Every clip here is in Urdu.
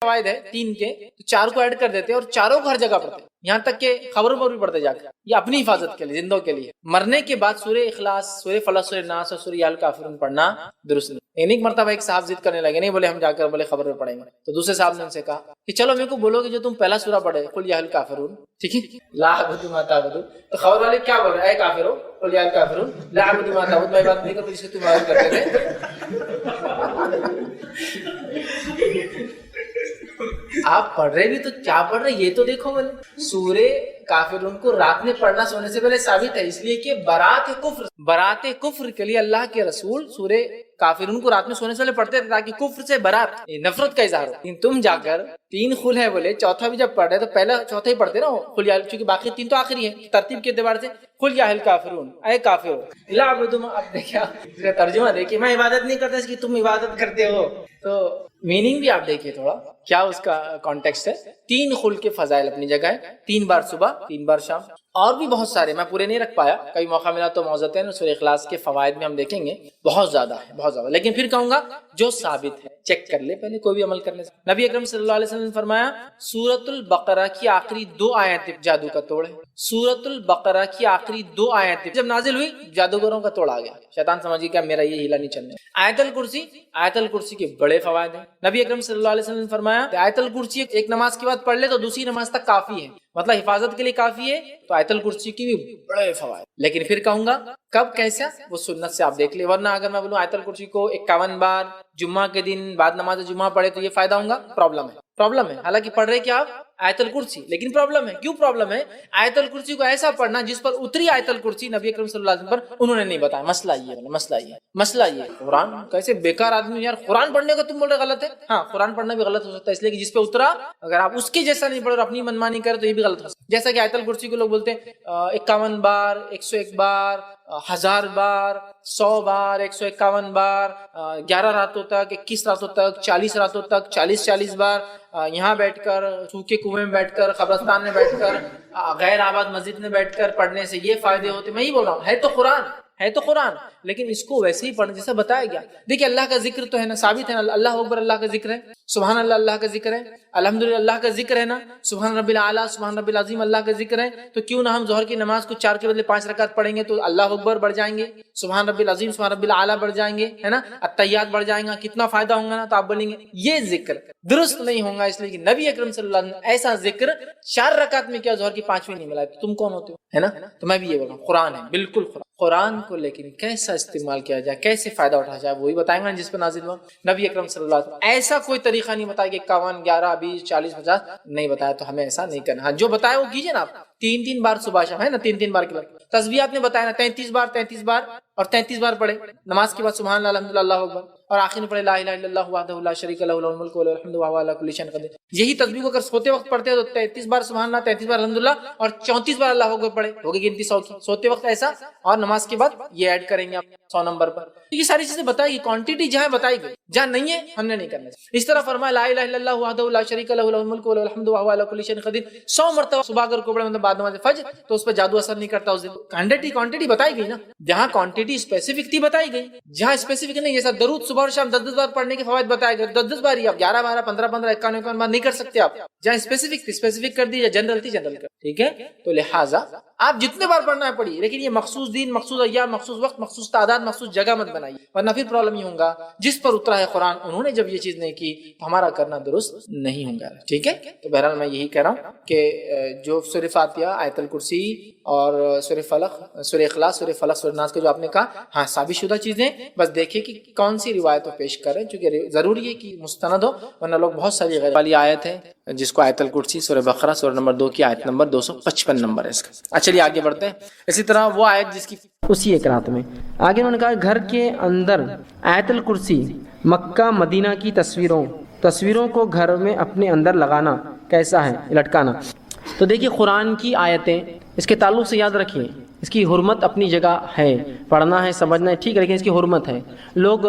فوائد ہے 3 کے تو 4 کو ایڈ کر دیتے اور چاروں کو ہر جگہ پڑھتے، یہاں تک کہ خبروں پر بھی پڑھتے جا کر، یہ اپنی حفاظت کے لیے، زندوں کے لیے۔ مرنے کے بعد سورہ اخلاص، سورہ فلق، سورہ ناس اور سورہ الکافرون پڑھنا درست نہیں۔ ایک مرتبہ ایک صاحب ضد کرنے لگے، نہیں بولے ہم جا کر بولے خبر میں پڑھیں گے، تو دوسرے صاحب نے ان سے کہا کہ چلو میرے کو بولو کہ جو تم پہلا سورہ پڑھے قل یا الکافرون، ٹھیک ہے، لا اعبد ما تعبدون، تو خبر والے کیا بول رہے ہیں، اے کافرو قل یا الکافرون لا اعبد ما تعبدون، میں بات نہیں کرتا جس کو تم عبادت کرتے تھے۔ آپ پڑھ رہے بھی تو کیا پڑھ رہے یہ تو دیکھو، بولے سورہ کافرون کو رات میں پڑھنا سونے سے پہلے ثابت ہے، اس لیے کہ برات کفر کے لیے اللہ کے رسول سورہ کافرون کو رات میں سونے سے پہلے پڑھتے تھے تاکہ کفر سے برات، نفرت کا اظہار ہو۔ لیکن تم جا کر 3 خل ہے بولے، چوتھا بھی جب پڑھ رہے تو پہلا چوتھا ہی پڑھتے نا قل یا، چونکہ باقی 3 تو آخری ہے ترتیب کے اعتبار سے، قل یا الکافرون اے کافرو لا اعبد ما، اب دیکھا اس کا ترجمہ دیکھیے، میں عبادت نہیں کرتا اس کی تم عبادت کرتے ہو، تو میننگ بھی آپ دیکھیے تھوڑا کیا اس کا کانٹیکسٹ ہے۔ 3 خل کے فضائل اپنی جگہ ہے، 3 بار صبح 3 بار شام، اور بھی بہت سارے میں پورے نہیں رکھ پایا، کبھی موقع ملا تو موضوعات سورہ اخلاص کے فوائد میں ہم دیکھیں گے، بہت زیادہ ہے بہت زیادہ، لیکن پھر کہوں گا جو ثابت ہے چیک کر لے پہلے کوئی بھی عمل کرنے سے۔ نبی اکرم صلی اللہ علیہ وسلم نے فرمایا سورۃ البقرہ کی آخری 2 آیتیں جادو کا توڑ ہے، سورۃ البقرہ کی آخری 2 آیتیں جب نازل ہوئی جادوگروں کا توڑ آ گیا، شیطان سمجھ گیا میرا یہ ہیلا نہیں چلنے۔ آیت الکرسی کے بڑے فوائد ہیں، نبی اکرم صلی اللہ علیہ وسلم نے فرمایا آیت الکرسی ایک نماز کے بعد پڑھ لے تو دوسری نماز تک کافی ہے، مطلب حفاظت کے لیے کافی ہے، تو آیت الکرسی کی بھی بڑے فوائد۔ لیکن پھر کہوں گا کب کیسا وہ سنت سے آپ دیکھ لیں، ورنہ اگر میں بولوں آیت الکرسی کو 51 بار جمعہ کے دن بعد نماز جمعہ پڑھے تو یہ فائدہ ہوگا، پرابلم ہے، حالانکہ پڑھ رہے کیا آپ آیت الکرسی، لیکن پرابلم ہے، کیوں پرابلم ہے؟ آیت الکرسی کو ایسا پڑھنا جس پر اتری آیت الکرسی نبی اکرم صلی اللہ علیہ وسلم پر انہوں نے نہیں بتایا، مسئلہ یہ قرآن کیسے بیکار آدمی، یار قرآن پڑھنے کا تم بول رہے غلط ہے، ہاں قرآن پڑھنا بھی غلط ہو سکتا ہے، اس لیے کہ جس پہ اترا اگر آپ اس کے جیسا نہیں پڑھو اور اپنی منمانی کرے تو یہ بھی غلط ہو سکتا ہے۔ جیسا کہ آیت الکرسی کو لوگ بولتے ہیں 51 بار، 101 بار، 1000 بار، 100 بار، 151 بار، 11 راتوں تک، 21 راتوں تک، 40 راتوں تک، 40 بار یہاں بیٹھ کر، سوکھے کنویں میں بیٹھ کر، قبرستان میں بیٹھ کر، غیر آباد مسجد میں بیٹھ کر پڑھنے سے یہ فائدے ہوتے، میں ہی بول رہا ہوں، ہے تو قرآن لیکن اس کو ویسے ہی پڑھنے جیسا بتایا گیا۔ دیکھیں اللہ کا ذکر تو ہے نا، ثابت ہے نا، اللہ اکبر اللہ کا ذکر ہے، سبحان اللہ اللہ کا ذکر ہے، الحمدللہ اللہ کا ذکر ہے نا، سبحان رب العالی سبحان رب العظیم اللہ کا ذکر ہے، تو کیوں نہ ہم ظہر کی نماز کو 4 کے بدلے 5 رکعت پڑھیں گے تو اللہ اکبر بڑھ جائیں گے، سبحان رب العظیم سبحان رب العالی بڑھ جائیں گے، ہے نا، التحیات بڑھ جائیں گا، کتنا فائدہ ہوگا نا، تو آپ بولیں گے یہ ذکر درست نہیں ہوگا، اس لیے کہ نبی اکرم صلی اللہ علیہ وسلم ایسا ذکر 4 رکعت میں کیا ظہر کی 5ویں نہیں ملا، تم کون ہوتے ہو، ہے نا؟ تو میں بھی یہ بول رہا ہوں قرآن ہے، بالکل قرآن کو لیکن کیسا استعمال کیا جائے، کیسے فائدہ اٹھایا جائے، وہی بتائیں گے جس پہ نازل ہوا۔ نبی اکرم صلی اللہ علیہ وسلم ایسا کوئی طریقہ نہیں بتایا کہ 51 11 20 40 50 نہیں بتایا، تو ہمیں ایسا نہیں کرنا، جو بتایا وہ کیجیے نا آپ، 3 بار صبح شام، ہے نا، 3 بار کے بعد تسبیحات نے بتایا نا، 33 بار اور 33 بار پڑھے نماز کے بعد سبحان اللہ الحمدللہ اللہ اکبر، اور آخر میں پڑھے لا الہ الا اللہ وحدہ لا شریک لہ لہ الملک وله الحمد وهو على كل شيء قدیر۔ یہی تسبیح کو اگر سوتے وقت پڑھتے ہیں تو 33 بار سبحان اللہ، 33 بار الحمدللہ اور 34 بار اللہ اکبر پڑھے، ہوگی گنتی 100 کی، سوتے وقت ایسا، اور نماز کے بعد یہ ایڈ کریں گے آپ 100 نمبر پر۔ یہ ساری چیزیں بتائی گئی، کوانٹٹی جہاں بتائی گئی، جہاں نہیں ہے ہم نے نہیں کرنا۔ اس طرح فرمایا لا الہ الا اللہ وحدہ لا شریک لہ لہ الملک وله الحمد وهو على كل شيء قدیر 100 مرتبہ صبح اگر کو پڑھے مطلب بعد نماز فجر، تو اس پہ جادو اثر نہیں کرتا، اس دن کوانٹٹی بتائی گئی نا، جہاں کوانٹٹی اسپیسیفک تھی بتائی گئی، جہاں اسپیسیفک نہیں، جیسا درود صبح اور شام 10 بار پڑھنے کے فوائد بتائے گئے، 10 بار ہی، آپ 11 12 15 15 51 بار نہیں کر سکتے آپ، جہاں اسپیسیفک تھی اسپیسیفک کر دی، یا جنرل تھی جنرل کر، ٹھیک ہے؟ تو لہٰذا آپ جتنے بار پڑھنا ہے پڑھیے، لیکن یہ مخصوص دن، مخصوص ایام، مخصوص وقت، مخصوص تعداد، مخصوص جگہ مت بنائیے، ورنہ پھر پرابلم ہی ہوگا، جس پر اترا ہے قرآن انہوں نے جب یہ چیز نہیں کی تو ہمارا کرنا درست نہیں ہوگا، ٹھیک ہے؟ تو بہرحال میں یہی کہہ رہا ہوں کہ جو سورہ فاتحہ، آیت الکرسی اور سورہ فلق، سورہ اخلاص، سورہ فلق، سورہ ناس کے جو آپ نے کہا، ہاں ثابت شدہ چیزیں، بس دیکھیں کہ کون سی روایتوں پیش کریں، چونکہ ضروری ہے کہ مستند ہو، ورنہ لوگ بہت ساری غیر والی آیت ہے جس کو آیت الکرسی، سورہ بقرہ، سورہ نمبر 2 کی آیت نمبر 255 نمبر ہے اس کا۔ چلیے آگے بڑھتے ہیں۔ اسی طرح وہ آیت جس کی اسی ایک رات میں آگے انہوں نے کہا گھر کے اندر آیت الکرسی، مکہ مدینہ کی تصویروں کو گھر میں اپنے اندر لگانا کیسا ہے، لٹکانا۔ تو دیکھیے قرآن کی آیتیں اس کے تعلق سے یاد رکھیے، اس کی حرمت اپنی جگہ ہے، پڑھنا ہے سمجھنا ہے ٹھیک ہے، لیکن اس کی حرمت ہے۔ لوگ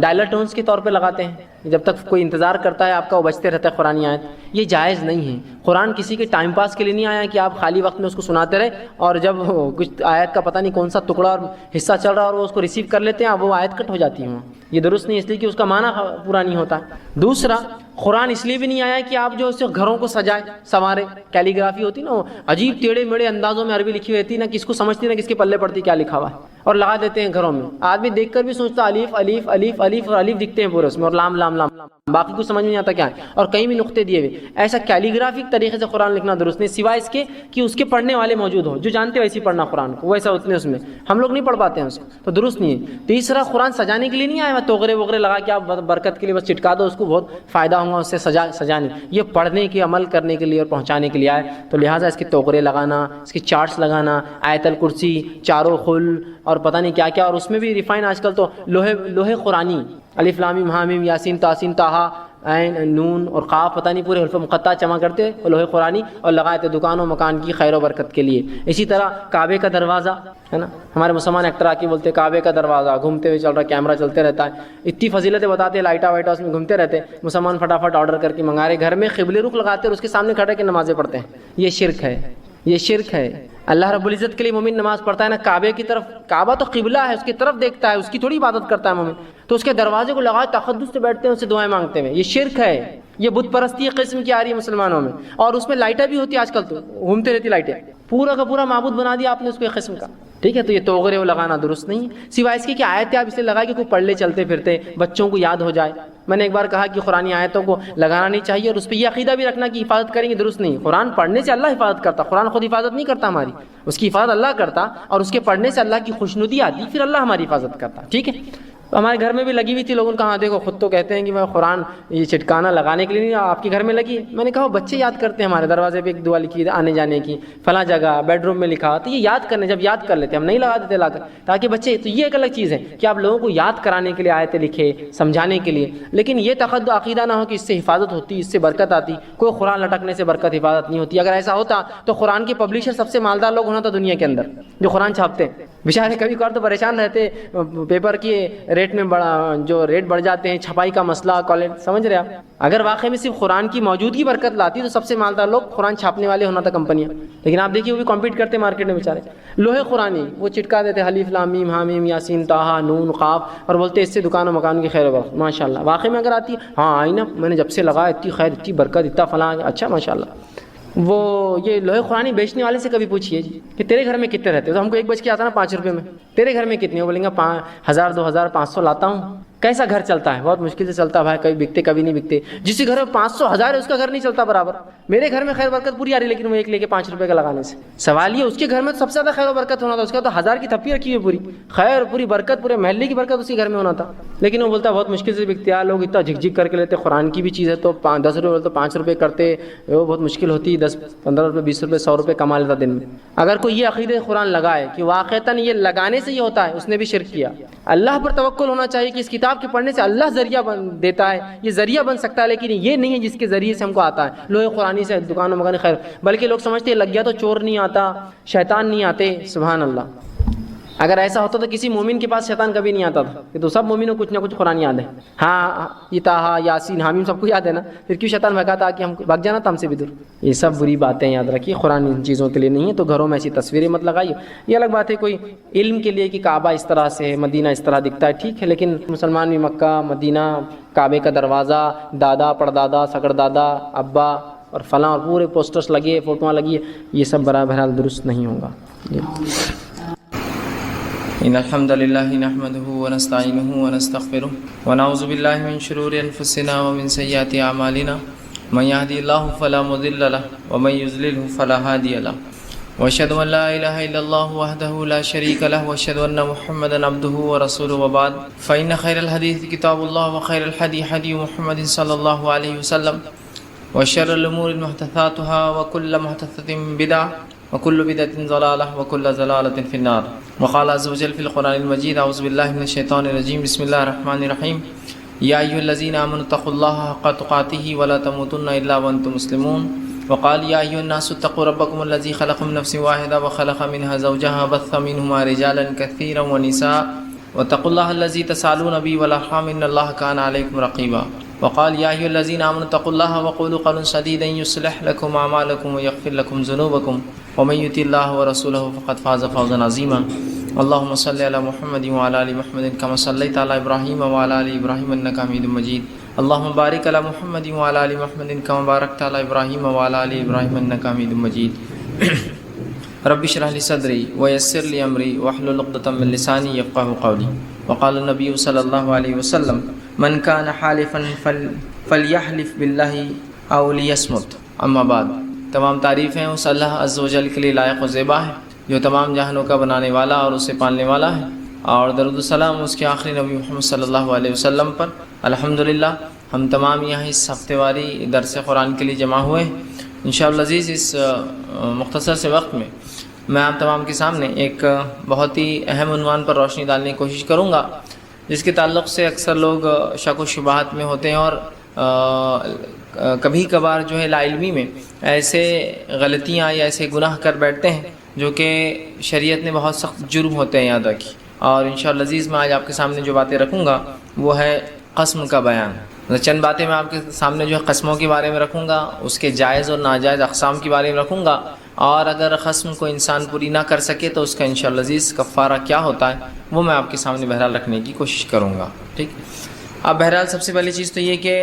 ڈائلر ٹونز کے طور پہ لگاتے ہیں، جب تک کوئی انتظار کرتا ہے آپ کا وہ بچتے رہتا ہے قرآن آیت. یہ جائز نہیں ہے. قرآن کسی کے ٹائم پاس کے لیے نہیں آیا کہ آپ خالی وقت میں اس کو سناتے رہے اور جب کچھ آیت کا پتہ نہیں کون سا ٹکڑا اور حصہ چل رہا ہے اور وہ اس کو ریسیو کر لیتے ہیں اب وہ آیت کٹ ہو جاتی ہے. یہ درست نہیں، اس لیے کہ اس کا معنی پورا نہیں ہوتا. دوسرا، قرآن اس لیے بھی نہیں آیا کہ آپ جو اس سے گھروں کو سجائے سنوارے. کیلیگرافی ہوتی نا، عجیب ٹیڑھے میڑے اندازوں میں عربی لکھی ہوتی ہے، نہ کس کو سمجھتی نہ کس کے پلے پڑتی کیا لکھا ہوا ہے، اور لگا دیتے ہیں گھروں میں. آدمی دیکھ کر بھی سوچتا الف الف الف الف اور الف دکھتے ہیں پورے اس میں، اور لام لام لام، باقی کچھ سمجھ میں نہیں آتا کیا ہے، اور کہیں بھی نقطے دیے ہوئے. ایسا کیلیگرافک طریقے سے قرآن لکھنا درست نہیں، سوائے اس کے کہ اس کے پڑھنے والے موجود ہوں جو جانتے ویسے پڑھنا قرآن کو، ویسا اتنے اس میں ہم لوگ نہیں پڑھ پاتے ہیں اس کو، تو درست نہیں ہے. تیسرا، قرآن سجانے کے لیے نہیں آیا، توغرے وغیرہ لگا کے آپ برکت کے لیے بس چٹکا دو اس کو، بہت فائدہ ہوگا اس سے سجانے. یہ پڑھنے کے، عمل کرنے کے لیے اور پہنچانے کے لیے آئے. تو لہٰذا اس کے توغرے لگانا، اس کی چارٹس لگانا، آیت الکرسی، چاروں خل اور پتہ نہیں کیا کیا، اور اس میں بھی ریفائن آج کل تو لوہے قرآنی، الف لام میم حامیم یاسین تاسین طٰہٰ عین نون اور قاف، پتہ نہیں پورے حروف مقطع جمع کرتے لوہے قرآنی اور لگائے تھے دکانوں مکان کی خیر و برکت کے لیے. اسی طرح کعبے کا دروازہ ہے نا، ہمارے مسلمان ایکٹر آ کے بولتے ہیں کعبے کا دروازہ گھومتے ہوئے چل رہا، کیمرہ چلتے رہتا ہے، اتنی فضیلتیں بتاتے ہیں، لائٹا وائٹا اس میں گھومتے رہتے ہیں. مسلمان فٹافٹ آرڈر کر کے منگا رہے، گھر میں قبلے رخ لگاتے اور اس کے سامنے کھڑے کے نمازیں پڑھتے ہیں. یہ شرک ہے، یہ شرک ہے. اللہ رب العزت کے لیے مومن نماز پڑھتا ہے نا کعبے کی طرف، کعبہ تو قبلہ ہے، اس کی طرف دیکھتا ہے، اس کی تھوڑی عبادت کرتا ہے مومن، تو اس کے دروازے کو لگائے تقدس سے بیٹھتے ہیں، اس سے دعائیں مانگتے ہیں. یہ شرک ہے، یہ بت پرستی قسم کی آ رہی ہے مسلمانوں میں. اور اس میں لائٹیں بھی ہوتی ہے، آج کل تو گھومتے رہتی لائٹیں، پورا کا پورا معبود بنا دیا آپ نے اس کو ایک قسم کا. ٹھیک ہے، تو یہ توغرے وہ لگانا درست نہیں ہے، سوائے اس کی کہ آیتیں آپ اسے لگائے کہ کوئی پڑھ لے چلتے پھرتے، بچوں کو یاد ہو جائے. میں نے ایک بار کہا کہ قرآن آیتوں کو لگانا نہیں چاہیے اور اس پہ یہ عقیدہ بھی رکھنا کہ حفاظت کریں گے، درست نہیں. قرآن پڑھنے سے اللہ حفاظت کرتا، قرآن خود حفاظت نہیں کرتا ہماری، اس کی حفاظت اللہ کرتا، اور اس کے پڑھنے سے اللہ کی خوشنودی آتی، پھر اللہ ہماری حفاظت کرتا. ٹھیک ہے، ہمارے گھر میں بھی لگی ہوئی تھی، لوگوں نے کہا دیکھو خود تو کہتے ہیں کہ میں قرآن یہ چٹکانا لگانے کے لیے نہیں، آپ کے گھر میں لگی. میں نے کہا بچے یاد کرتے ہیں، ہمارے دروازے پہ ایک دعا لکھی آنے جانے کی، فلاں جگہ بیڈ روم میں لکھا، تو یہ یاد کرنے، جب یاد کر لیتے ہم نہیں لگا دیتے لا کر تاکہ بچے. تو یہ ایک الگ چیز ہے کہ آپ لوگوں کو یاد کرانے کے لیے آیتیں لکھے، سمجھانے کے لیے، لیکن یہ عقیدہ نہ ہو کہ اس سے حفاظت ہوتی، اس سے برکت آتی. کوئی قرآن لٹکنے سے برکت حفاظت نہیں ہوتی. اگر ایسا ہوتا تو قرآن کے پبلشر سب سے مالدار لوگ ہونا تھا دنیا کے اندر، جو قرآن چھاپتے ہیں. بیچارے کبھی کبھار تو پریشان رہتے، پیپر کے ریٹ میں جو ریٹ بڑھ جاتے ہیں، چھپائی کا مسئلہ، کوالٹی، سمجھ رہے آپ. اگر واقعی میں صرف قرآن کی موجودگی برکت لاتی تو سب سے مالدار لوگ قرآن چھاپنے والے ہونا تھا کمپنیاں. لیکن آپ دیکھیے وہ بھی کمپیٹ کرتے مارکیٹ میں بیچارے. لوہے قرآنی وہ چٹکا دیتے الف لام میم حامیم یاسین طٰہٰ نون قاف، اور بولتے اس سے دکان و مکان کی خیر و برکت. ماشاء اللہ، واقعی میں اگر آتی ہاں آئی نا، میں نے جب سے لگا اتنی خیر، اتنی برکت، اتنا فلاں، اچھا ماشاء اللہ. وہ یہ لوہے قرآنی بیچنے والے سے کبھی پوچھیے جی کہ تیرے گھر میں کتنے رہتے ہو، تو ہم کو ایک بچ کے آتا نا 5 روپے میں، تیرے گھر میں کتنے ہو، بولیں گے 1000 2000 500 لاتا ہوں. کیسا گھر چلتا ہے؟ بہت مشکل سے چلتا ہے بھائی، کبھی بکتے کبھی نہیں بکتے. جس کے گھر میں 500 1000 ہے اس کا گھر نہیں چلتا برابر. میرے گھر میں خیر برکت پوری آ رہی، لیکن وہ ایک لے کے 5 روپے کا لگانے سے. سوال یہ اس کے گھر میں تو سب سے زیادہ خیر و برکت ہونا تھا، اس کا تو 1000 کی تھپی رکھی ہوئی، پوری خیر، پوری برکت، پورے محلے کی برکت اسی گھر میں ہونا تھا. لیکن وہ بولتا ہے بہت مشکل سے بکتے ہیں، لوگ اتنا جھک جھک کر کے لیتے. قرآن کی بھی چیز ہے تو 10 روپے بولتے 5 روپے کرتے، وہ بہت مشکل ہوتی، 10 15 روپے 20 روپے 100 روپے کما لیتا دن میں. اگر کوئی یہ عقیدہ قرآن لگائے کہ واقعتاً یہ لگانے سے یہ ہوتا ہے، اس نے بھی شرک کیا. اللہ پر توکل ہونا چاہیے کہ اس کتاب کے پڑھنے سے اللہ ذریعہ دیتا ہے، یہ ذریعہ بن سکتا ہے، لیکن یہ نہیں ہے جس کے ذریعے سے ہم کو آتا ہے. لوہے قرآنی سے دکانوں مکان خیر، بلکہ لوگ سمجھتے ہیں لگ گیا تو چور نہیں آتا، شیطان نہیں آتے. سبحان اللہ، اگر ایسا ہوتا تو کسی مومن کے پاس شیطان کبھی نہیں آتا تھا. کہ تو سب مومنوں کو کچھ نہ کچھ قرآن یاد ہے. ہاں یہ طٰہٰ یاسین حامیم سب کو یاد ہے نا، پھر کیوں شیطان بھگاتا کہ ہم بھگ جانا تھا ہم سے بھی دور. یہ سب بری باتیں یاد رکھیے، قرآن ان چیزوں کے لیے نہیں ہے. تو گھروں میں ایسی تصویریں مت لگائیے. یہ الگ بات ہے کوئی علم کے لیے کہ کعبہ اس طرح سے ہے، مدینہ اس طرح دکھتا ہے، ٹھیک ہے، لیکن مسلمان بھی مکہ مدینہ، کعبے کا دروازہ، دادا پردادا سگڑ دادا ابا اور فلاں اور پورے پوسٹرز لگے، فوٹوਆਂ لگی، یہ سب بہرحال درست نہیں ہوگا. ان الحمد لله نحمده ونستعينه ونستغفره ونعوذ بالله من شرور انفسنا ومن سيئات اعمالنا من يهدي الله فلا مضل له ومن يضلل فلا هادي له واشهد ان لا اله الا الله وحده لا شريك له واشهد ان محمدا عبده ورسوله وبعد فان خير الحديث كتاب الله وخير الهدي هدي محمد صلى الله عليه وسلم وشر الامور محدثاتها وكل محدثة بدعة وكل بدعة ضلالة وكل ضلالة في النار. وقال عز وجل في القرآن المجيد أعوذ بالله من الشيطان الرجيم بسم الله الرحمن الرحيم يا أيها الذين آمنوا اتقوا الله حق تقاته ولا تموتن إلا وأنتم مسلمون. وقال يا أيها الناس اتقوا ربكم الذي خلقكم من نفس واحدة وخلق منها زوجها وبث منهما رجالا كثيرا ونساء واتقوا الله الذي تسألون به والأرحام إن الله كان عليكم رقيبا. وقال یا ایھا الذین آمنوا اتقوا اللہ وقولوا قولا سدیدا یصلح لکم اعمالکم ویغفر لکم ذنوبکم ومن یطع اللہ ورسولہ فقد فاز فوزا عظیما اللهم صل علی محمد وعلی آل محمد کما صلیت علی ابراہیم وعلی آل ابراہیم انک حمید مجید اللهم بارک علی محمد وعلی آل محمد کما بارکت علی ابراہیم وعلی آل ابراہیم انک حمید مجید رب اشرح لي صدري ويسر لي امري واحلل عقدة من لساني يفقهوا قولي وقال النبي صلى الله عليه وسلم من كان حالفا فليحلف بالله او ليصمت اما بعد تمام تعریفیں اس اللہ عز و جل کے لیے لائق و زیبا ہے جو تمام جہانوں کا بنانے والا اور اسے پالنے والا ہے، اور درود و سلام اس کے آخری نبی محمد صلی اللہ علیہ وسلم پر۔ الحمدللہ ہم تمام یہاں اس ہفتے واری درس قرآن کے لیے جمع ہوئے ہیں۔ انشاءاللہ عزیز اس مختصر سے وقت میں آپ تمام کے سامنے ایک بہت ہی اہم عنوان پر روشنی ڈالنے کی کوشش کروں گا، جس کے تعلق سے اکثر لوگ شک و شبہات میں ہوتے ہیں اور کبھی کبھار جو ہے لا علمی میں ایسے غلطیاں یا ایسے گناہ کر بیٹھتے ہیں جو کہ شریعت نے بہت سخت جرم ہوتے ہیں یاد رکھی۔ اور انشاءاللہ عزیز میں آج آپ کے سامنے جو باتیں رکھوں گا وہ ہے قسم کا بیان۔ چند باتیں میں آپ کے سامنے جو ہے قسموں کے بارے میں رکھوں گا، اس کے جائز اور ناجائز اقسام کے بارے میں رکھوں گا، اور اگر قسم کو انسان پوری نہ کر سکے تو اس کا انشاءاللہ عزیز کفارہ کیا ہوتا ہے وہ میں آپ کے سامنے بہرحال رکھنے کی کوشش کروں گا، ٹھیک۔ اب بہرحال سب سے پہلی چیز تو یہ کہ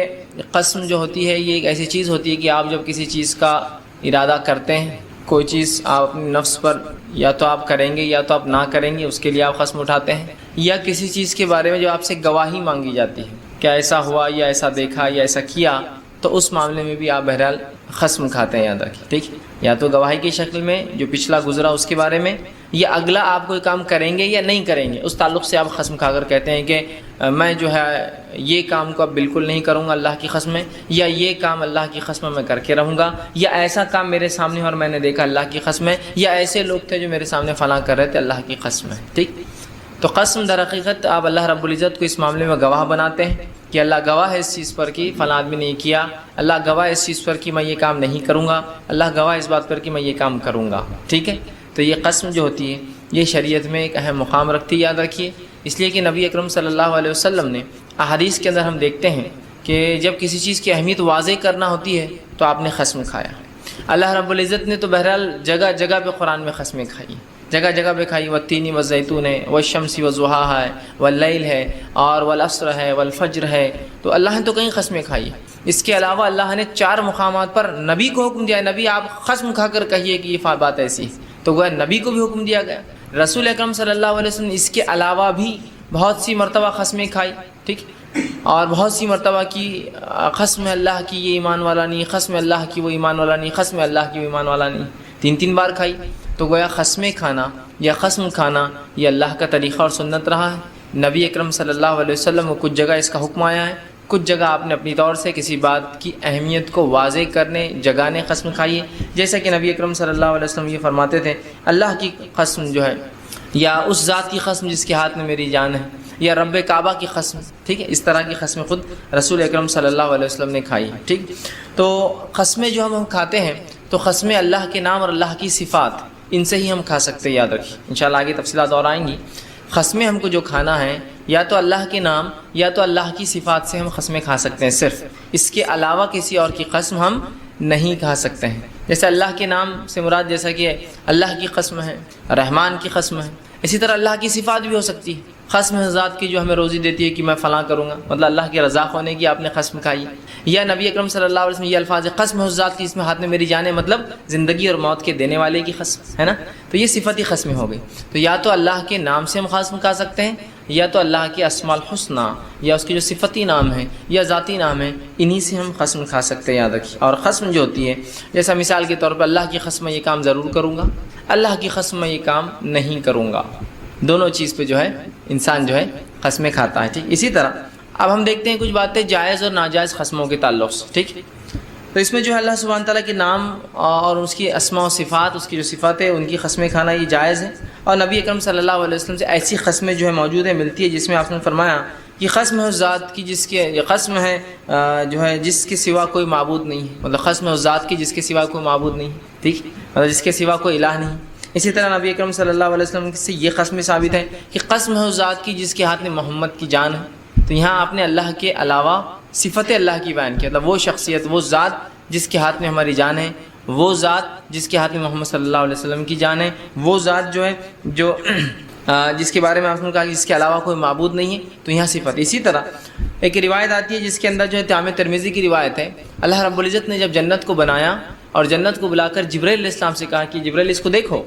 قسم جو ہوتی ہے یہ ایک ایسی چیز ہوتی ہے کہ آپ جب کسی چیز کا ارادہ کرتے ہیں، کوئی چیز آپ اپنے نفس پر یا تو آپ کریں گے یا تو آپ نہ کریں گے، اس کے لیے آپ قسم اٹھاتے ہیں، یا کسی چیز کے بارے میں جو آپ سے گواہی مانگی جاتی ہے کیا ایسا ہوا یا ایسا دیکھا یا ایسا کیا، تو اس معاملے میں بھی آپ بہرحال قسم کھاتے ہیں یاد رکھیں، ٹھیک۔ یا تو گواہی کی شکل میں جو پچھلا گزرا اس کے بارے میں، یا اگلا آپ کوئی کام کریں گے یا نہیں کریں گے اس تعلق سے آپ قسم کھا کر کہتے ہیں کہ میں جو ہے یہ کام کو اب بالکل نہیں کروں گا اللہ کی قسم ہے، یا یہ کام اللہ کی قسم میں کر کے رہوں گا، یا ایسا کام میرے سامنے اور میں نے دیکھا اللہ کی قسم ہے، یا ایسے لوگ تھے جو میرے سامنے فلاں کر رہے تھے اللہ کی قسم ہے، ٹھیک۔ تو قسم در حقیقت آپ اللہ رب العزت کو اس معاملے میں گواہ بناتے ہیں کہ اللہ گواہ ہے اس چیز پر کہ فلاں آدمی نے یہ کیا، اللہ گواہ ہے اس چیز پر کہ میں یہ کام نہیں کروں گا، اللہ گواہ ہے اس بات پر کہ میں یہ کام کروں گا، ٹھیک ہے۔ تو یہ قسم جو ہوتی ہے یہ شریعت میں ایک اہم مقام رکھتی ہے، یاد رکھیے، اس لیے کہ نبی اکرم صلی اللہ علیہ وسلم نے احادیث کے اندر ہم دیکھتے ہیں کہ جب کسی چیز کی اہمیت واضح کرنا ہوتی ہے تو آپ نے قسم کھایا۔ اللہ رب العزت نے تو بہرحال جگہ جگہ پہ قرآن میں قسمیں کھائی، جگہ جگہ پہ کھائی، والتین والزیتون ہے، والشمس والضحیٰ ہے، واللیل ہے، اور والعصر ہے، والفجر ہے، تو اللہ نے تو کہیں قسمیں کھائی۔ اس کے علاوہ اللہ نے 4 مقامات پر نبی کو حکم دیا، نبی آپ قسم کھا کر کہیے کہ یہ بات ایسی ہے، تو گویا نبی کو بھی حکم دیا گیا۔ رسول اکرم صلی اللہ علیہ وسلم نے اس کے علاوہ بھی بہت سی مرتبہ قسمیں کھائی، ٹھیک، اور بہت سی مرتبہ کی قسم اللہ کی یہ ایمان والا نہیں، قسم اللہ کی وہ ایمان والا نہیں، قسم اللہ کی وہ ایمان والا نہیں، 3 بار کھائی۔ تو گویا قسمیں کھانا یا قسم کھانا یہ اللہ کا طریقہ اور سنت رہا ہے۔ نبی اکرم صلی اللہ علیہ وسلم کو کچھ جگہ اس کا حکم آیا ہے، کچھ جگہ آپ نے اپنی طور سے کسی بات کی اہمیت کو واضح کرنے جگانے قسم کھائی ہے، جیسا کہ نبی اکرم صلی اللہ علیہ وسلم یہ فرماتے تھے اللہ کی قسم جو ہے، یا اس ذات کی قسم جس کے ہاتھ میں میری جان ہے، یا رب کعبہ کی قسم، ٹھیک ہے، اس طرح کی قسمیں خود رسول اکرم صلی اللہ علیہ وسلم نے کھائی، ٹھیک۔ تو قسمیں جو ہم کھاتے ہیں تو قسمیں اللہ کے نام اور اللہ کی صفات ان سے ہی ہم کھا سکتے ہیں، یاد رکھیے، انشاءاللہ آگے تفصیلات اور آئیں گی۔ قسمیں ہم کو جو کھانا ہے یا تو اللہ کے نام یا تو اللہ کی صفات سے ہم قسمیں کھا سکتے ہیں، صرف اس کے علاوہ کسی اور کی قسم ہم نہیں کھا سکتے ہیں۔ جیسے اللہ کے نام سے مراد جیسا کہ اللہ کی قسم ہے، رحمان کی قسم ہے، اسی طرح اللہ کی صفات بھی ہو سکتی ہے، قسم ہے ذات کی جو ہمیں روزی دیتی ہے کہ میں فلاں کروں گا، مطلب اللہ کے رزاق ہونے کی آپ نے قسم کھائی، یا نبی اکرم صلی اللہ علیہ وسلم یہ الفاظ ہے قسم ہے ذات کی جس میں ہاتھ میں میری جان ہے، مطلب زندگی اور موت کے دینے والے کی قسم ہے نا، تو یہ صفتی قسمیں ہو گئی۔ تو یا تو اللہ کے نام سے ہم قسم کھا سکتے ہیں، یا تو اللہ کے اسماء الحسنی یا اس کے جو صفتی نام ہیں یا ذاتی نام ہیں انہی سے ہم قسم کھا سکتے ہیں، یاد رکھیے۔ اور قسم جو ہوتی ہے جیسا مثال کے طور پر اللہ کی قسم میں یہ کام ضرور کروں گا، اللہ کی قسم میں یہ کام نہیں کروں گا، دونوں چیز پہ جو ہے انسان جو ہے قسمیں کھاتا ہے، ٹھیک۔ اسی طرح اب ہم دیکھتے ہیں کچھ باتیں جائز اور ناجائز قسموں کے تعلق سے، ٹھیک۔ تو اس میں جو ہے اللہ سبحانہ تعالیٰ کے نام اور اس کی اسماء و صفات، اس کی جو صفات ہے ان کی قسمیں کھانا یہ جائز ہے، اور نبی اکرم صلی اللہ علیہ وسلم سے ایسی قسمیں جو ہے موجود ہیں ملتی ہے جس میں آپ نے فرمایا کہ قسم ہے اس ذات کی جس کے، یہ قسم ہے جو ہے جس کے سوا کوئی معبود نہیں ہے، مطلب قسم ہے اس ذات کی جس کے سوا کوئی معبود نہیں ہے، ٹھیک، مطلب جس کے سوا کوئی الہ نہیں۔ اسی طرح نبی اکرم صلی اللہ علیہ وسلم سے یہ قسم ثابت ہے کہ قسم ہے اس ذات کی جس کے ہاتھ میں محمد کی جان ہے۔ تو یہاں آپ نے اللہ کے علاوہ صفت اللہ کی بیان کی، مطلب وہ شخصیت، وہ ذات جس کے ہاتھ میں ہماری جان ہے، وہ ذات جس کے ہاتھ میں محمد صلی اللہ علیہ وسلم کی جان ہے، وہ ذات جو ہے جو جس کے بارے میں آپ نے کہا کہ اس کے علاوہ کوئی معبود نہیں ہے، تو یہاں صفت۔ اسی طرح ایک روایت آتی ہے جس کے اندر جو ہے جامع ترمذی کی روایت ہے، اللہ رب العزت نے جب جنت کو بنایا اور جنت کو بلا کر جبرائیل علیہ السلام سے کہا کہ جبرائیل اس کو دیکھو،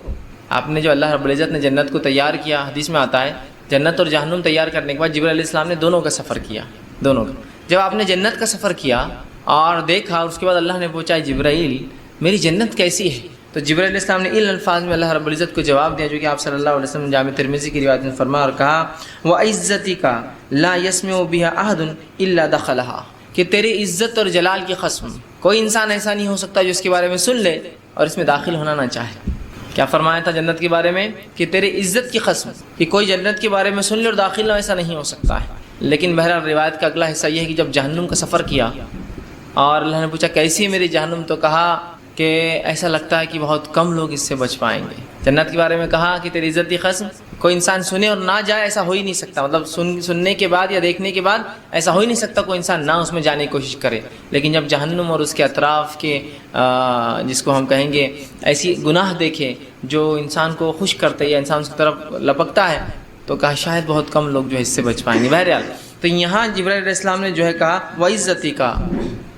آپ نے جو اللہ رب العزت نے جنت کو تیار کیا، حدیث میں آتا ہے جنت اور جہنم تیار کرنے کے بعد جبرائیل علیہ السلام نے دونوں کا سفر کیا، دونوں کا۔ جب آپ نے جنت کا سفر کیا اور دیکھا، اس کے بعد اللہ نے پوچھا جبرائیل میری جنت کیسی ہے؟ تو جبرائیل علیہ السلام نے ان الفاظ میں اللہ رب العزت کو جواب دیا جو کہ آپ صلی اللہ علیہ وسلم جامع ترمذی کی روایت میں فرمایا اور کہا وَعِزَّتِكَ لَا يَسْمِعُ بِهَا أَحَدٌ إِلَّا دَخَلَهَا، کہ تیرے عزت اور جلال کی قسم کوئی انسان ایسا نہیں ہو سکتا جو اس کے بارے میں سن لے اور اس میں داخل ہونا نہ چاہے۔ کیا فرمایا تھا جنت کے بارے میں؟ کہ تیرے عزت کی قسم کہ کوئی جنت کے بارے میں سن لے اور داخل نہ، ایسا نہیں ہو سکتا ہے۔ لیکن بہرحال روایت کا اگلا حصہ یہ ہے کہ جب جہنم کا سفر کیا اور اللہ نے پوچھا کیسی ہے میری جہنم، تو کہا کہ ایسا لگتا ہے کہ بہت کم لوگ اس سے بچ پائیں گے۔ جنت کے بارے میں کہا کہ تیری عزت کی قسم کوئی انسان سنے اور نہ جائے، ایسا ہو ہی نہیں سکتا، مطلب سننے کے بعد یا دیکھنے کے بعد ایسا ہو ہی نہیں سکتا کوئی انسان نہ اس میں جانے کی کوشش کرے۔ لیکن جب جہنم اور اس کے اطراف کے جس کو ہم کہیں گے ایسی گناہ دیکھے جو انسان کو خوش کرتے یا انسان اس کی طرف لپکتا ہے، تو کہا شاید بہت کم لوگ جو ہے اس سے بچ پائیں گے۔ بہرحال تو یہاں جبرائیل علیہ السلام نے جو ہے کہا وَعِزَّتِكَ،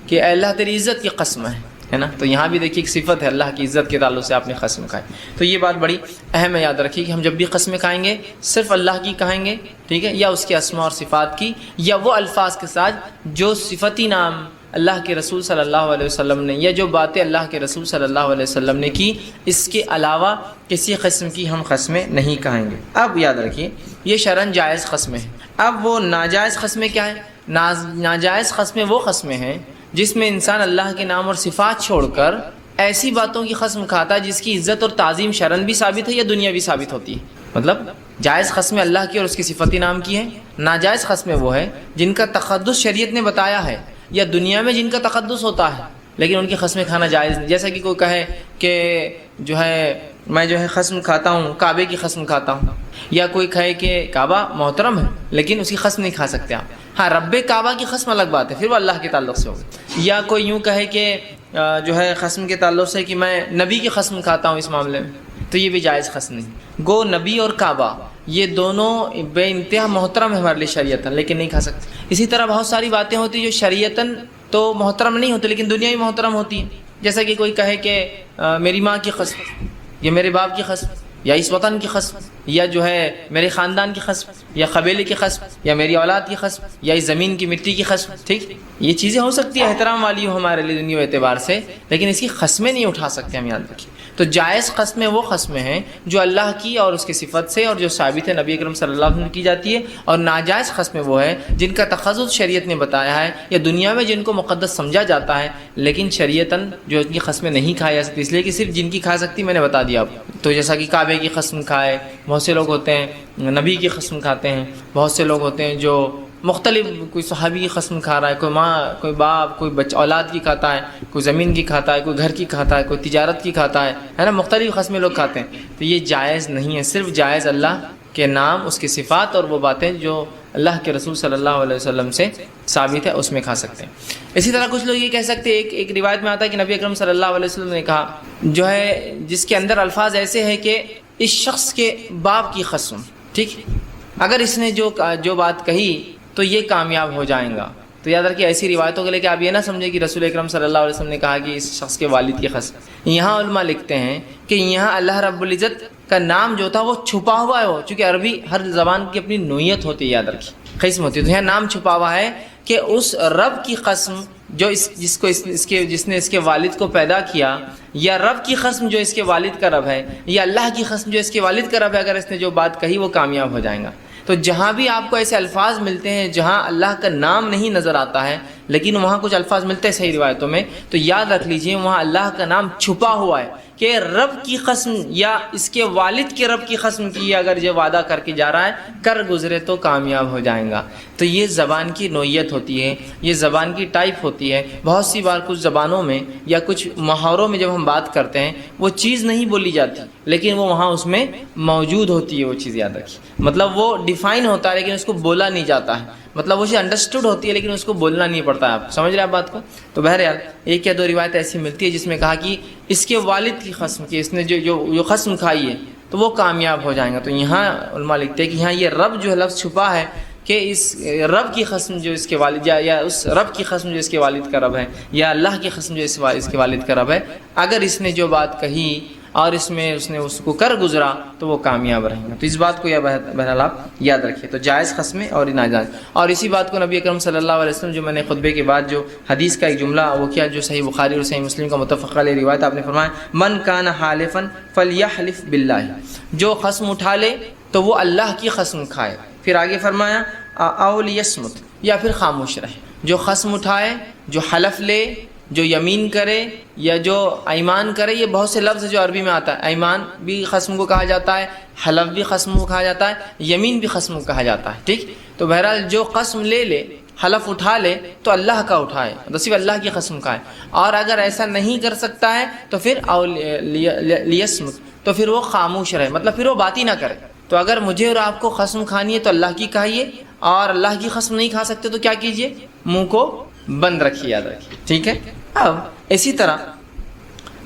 کہ اے اللہ تیری عزت کی قسم ہے نا، تو یہاں بھی دیکھیے ایک صفت ہے اللہ کی عزت کے تعلق سے آپ نے قسم کھائی۔ تو یہ بات بڑی اہم ہے، یاد رکھیے کہ ہم جب بھی قسمیں کھائیں گے صرف اللہ کی کھائیں گے، ٹھیک ہے، یا اس کے اسماء اور صفات کی، یا وہ الفاظ کے ساتھ جو صفتی نام اللہ کے رسول صلی اللہ علیہ وسلم نے یا جو باتیں اللہ کے رسول صلی اللہ علیہ وسلم نے کی، اس کے علاوہ کسی قسم کی ہم قسمیں نہیں کھائیں گے۔ اب یاد رکھیے یہ شرعاً جائز قسمیں ہیں۔ اب وہ ناجائز قسمیں کیا ہیں؟ ناجائز قسمیں وہ قسمیں ہیں جس میں انسان اللہ کے نام اور صفات چھوڑ کر ایسی باتوں کی قسم کھاتا ہے جس کی عزت اور تعظیم شرعاً بھی ثابت ہے یا دنیا بھی ثابت ہوتی ہے۔ مطلب جائز قسمیں اللہ کی اور اس کی صفتی نام کی ہیں، ناجائز قسمیں وہ ہیں جن کا تقدس شریعت نے بتایا ہے یا دنیا میں جن کا تقدس ہوتا ہے لیکن ان کی قسمیں کھانا جائز نہیں۔ جیسا کہ کوئی کہے کہ جو ہے میں جو ہے قسم کھاتا ہوں، کعبے کی قسم کھاتا ہوں، یا کوئی کہے کہ کعبہ محترم ہے لیکن اس کی قسم نہیں کھا سکتے آپ۔ ہاں رب کعبہ کی قسم الگ بات ہے، پھر وہ اللہ کے تعلق سے ہوگی۔ یا کوئی یوں کہے کہ جو ہے قسم کے تعلق سے کہ میں نبی کی قسم کھاتا ہوں اس معاملے میں، تو یہ بھی جائز قسم نہیں۔ گو نبی اور کعبہ یہ دونوں بے انتہا محترم ہے ہمارے لیے شریعتاً، لیکن نہیں کھا سکتے۔ اسی طرح بہت ساری باتیں ہوتی جو شریعتاً تو محترم نہیں ہوتی لیکن دنیا میں محترم ہوتی ہیں، جیسا کہ کوئی کہے کہ میری ماں کی قسم یا میرے باپ کی قسم یا اس وطن کی قسم یا جو ہے میرے خاندان کی قسم یا قبیلے کی قسم یا میری اولاد کی قسم یا اس زمین کی مٹی کی قسم، ٹھیک، یہ چیزیں ہو سکتی ہیں احترام والی ہو ہمارے لیے دنیا اعتبار سے، لیکن اس کی قسمیں نہیں اٹھا سکتے ہم، یاد رکھیں۔ تو جائز قسمیں وہ قسمیں ہیں جو اللہ کی اور اس کی صفت سے اور جو ثابت ہے نبی اکرم صلی اللہ علیہ وسلم کی جاتی ہے، اور ناجائز قسمیں وہ ہیں جن کا تخصص شریعت نے بتایا ہے یا دنیا میں جن کو مقدس سمجھا جاتا ہے لیکن شریعتاً جو ان کی قسمیں نہیں کھائی جا سکتی، اس لیے کہ صرف جن کی کھا سکتی میں نے بتا دیا آپ کو۔ تو جیسا کہ کعبے کی قسم کھائے، بہت سے لوگ ہوتے ہیں نبی کی قسم کھاتے ہیں، بہت سے لوگ ہوتے ہیں جو مختلف، کوئی صحابی کی قسم کھا رہا ہے، کوئی ماں، کوئی باپ، کوئی بچہ اولاد کی کھاتا ہے، کوئی زمین کی کھاتا ہے، کوئی گھر کی کھاتا ہے، کوئی تجارت کی کھاتا ہے نا، مختلف قسمیں لوگ کھاتے ہیں۔ تو یہ جائز نہیں ہے، صرف جائز اللہ کے نام، اس کی صفات اور وہ باتیں جو اللہ کے رسول صلی اللہ علیہ وسلم سے ثابت ہے اس میں کھا سکتے ہیں۔ اسی طرح کچھ لوگ یہ کہہ سکتے ہیں، ایک روایت میں آتا ہے کہ نبی اکرم صلی اللہ علیہ وسلم نے کہا جو ہے جس کے اندر الفاظ ایسے ہیں کہ اس شخص کے باپ کی قسم، ٹھیک، اگر اس نے جو بات کہی تو یہ کامیاب ہو جائیں گا۔ تو یاد رکھیے ایسی روایتوں کے لے کہ آپ یہ نہ سمجھیں کہ رسول اکرم صلی اللہ علیہ وسلم نے کہا کہ اس شخص کے والد کی قسم۔ یہاں علماء لکھتے ہیں کہ یہاں اللہ رب العزت کا نام جو تھا وہ چھپا ہوا ہے، چونکہ عربی ہر زبان کی اپنی نوعیت ہوتی ہے، یاد رکھیے قسم ہوتی ہے، تو یہاں نام چھپا ہوا ہے کہ اس رب کی قسم جو جس نے اس کے والد کو پیدا کیا، یا رب کی قسم جو اس کے والد کا رب ہے، یا اللہ کی قسم جو اس کے والد کا رب ہے، اگر اس نے جو بات کہی وہ کامیاب ہو جائیں گا۔ تو جہاں بھی آپ کو ایسے الفاظ ملتے ہیں جہاں اللہ کا نام نہیں نظر آتا ہے لیکن وہاں کچھ الفاظ ملتے ہیں صحیح روایتوں میں، تو یاد رکھ لیجئے وہاں اللہ کا نام چھپا ہوا ہے کہ رب کی قسم یا اس کے والد کے رب کی قسم کی اگر یہ وعدہ کر کے جا رہا ہے، کر گزرے تو کامیاب ہو جائیں گا۔ تو یہ زبان کی نوعیت ہوتی ہے، یہ زبان کی ٹائپ ہوتی ہے۔ بہت سی بار کچھ زبانوں میں یا کچھ محاوروں میں جب ہم بات کرتے ہیں وہ چیز نہیں بولی جاتی لیکن وہ وہاں اس میں موجود ہوتی ہے، وہ چیز یاد رکھیے، مطلب وہ ڈیفائن ہوتا ہے لیکن اس کو بولا نہیں جاتا ہے۔ مطلب وہ چیز انڈرسٹوڈ ہوتی ہے لیکن اس کو بولنا نہیں پڑتا ہے. آپ سمجھ رہے ہیں آپ بات کو؟ تو بہرحال ایک یا دو روایت ایسی ملتی ہے جس میں کہا کہ اس کے والد کی قسم کی، اس نے جو قسم کھائی ہے تو وہ کامیاب ہو جائیں گا. تو یہاں علماء لکھتے ہیں کہ یہاں یہ رب جو لفظ چھپا ہے کہ اس رب کی قسم جو اس کے والد یا اس رب کی قسم جو اس کے والد کا رب ہے، یا اللہ کی قسم جو اس کے والد کا رب ہے، اگر اس نے جو بات کہی اور اس نے اس کو کر گزرا تو وہ کامیاب رہیں گا. تو اس بات کو یا بہرحال آپ یاد رکھیے. تو جائز قسمیں اور ناجائز. اور اسی بات کو نبی اکرم صلی اللہ علیہ وسلم جو میں نے خطبے کے بعد جو حدیث کا ایک جملہ وہ کیا جو صحیح بخاری اور صحیح مسلم کا متفق علیہ روایت آپ نے فرمایا من کان حالفا فلیحلف باللہ، جو قسم اٹھا لے تو وہ اللہ کی قسم کھائے. پھر آگے فرمایا او لیصمت، یا پھر خاموش رہے. جو قسم اٹھائے، جو حلف لے، جو یمین کرے یا جو ایمان کرے، یہ بہت سے لفظ جو عربی میں آتا ہے. ایمان بھی قسم کو کہا جاتا ہے، حلف بھی قسم کو کہا جاتا ہے، یمین بھی قسم کو کہا جاتا ہے. ٹھیک. تو بہرحال جو قسم لے حلف اٹھا لے تو اللہ کا اٹھائے، تو صرف اللہ کی قسم کھائے. اور اگر ایسا نہیں کر سکتا ہے تو پھر او لیصمت، تو پھر وہ خاموش رہے، مطلب پھر وہ بات ہی نہ کرے. تو اگر مجھے اور آپ کو قسم کھانی ہے تو اللہ کی کھائیے، اور اللہ کی قسم نہیں کھا سکتے تو کیا کیجئے؟ منہ کو بند رکھیے، یاد رکھیے. ٹھیک ہے. اب اسی طرح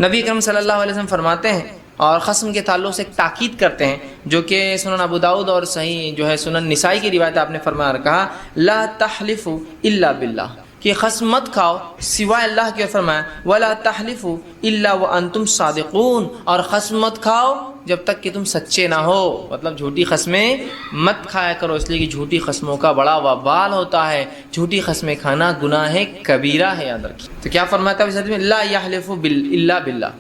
نبی اکرم صلی اللہ علیہ وسلم فرماتے ہیں اور قسم کے تعلق سے ایک تاکید کرتے ہیں جو کہ سنن ابو داؤد اور صحیح جو ہے سنن نسائی کی روایت آپ نے فرمایا اور کہا لا تحلفوا الا باللہ، کہ قسم مت کھاؤ سوائے اللہ کے. فرمایا ولا تحلفوا الا وانتم صادقون، اور قسم مت کھاؤ جب تک کہ تم سچے نہ ہو. مطلب جھوٹی قسمیں مت کھایا کرو، اس لیے کہ جھوٹی قسموں کا بڑا وبال ہوتا ہے. جھوٹی قسمیں کھانا گناہ کبیرہ ہے، یاد رکھیے. تو کیا فرماتا ہے اس حدیث میں؟ لا یحلفوا الا باللہ،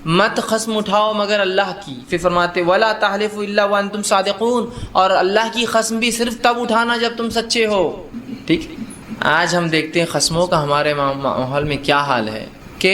مت قسم اٹھاؤ مگر اللہ کی. پھر فرماتے ولا تحلفوا الا وانتم صادقون، اور اللہ کی قسم بھی صرف تب اٹھانا جب تم سچے ہو. ٹھیک. آج ہم دیکھتے ہیں قسموں کا ہمارے ماحول میں کیا حال ہے کہ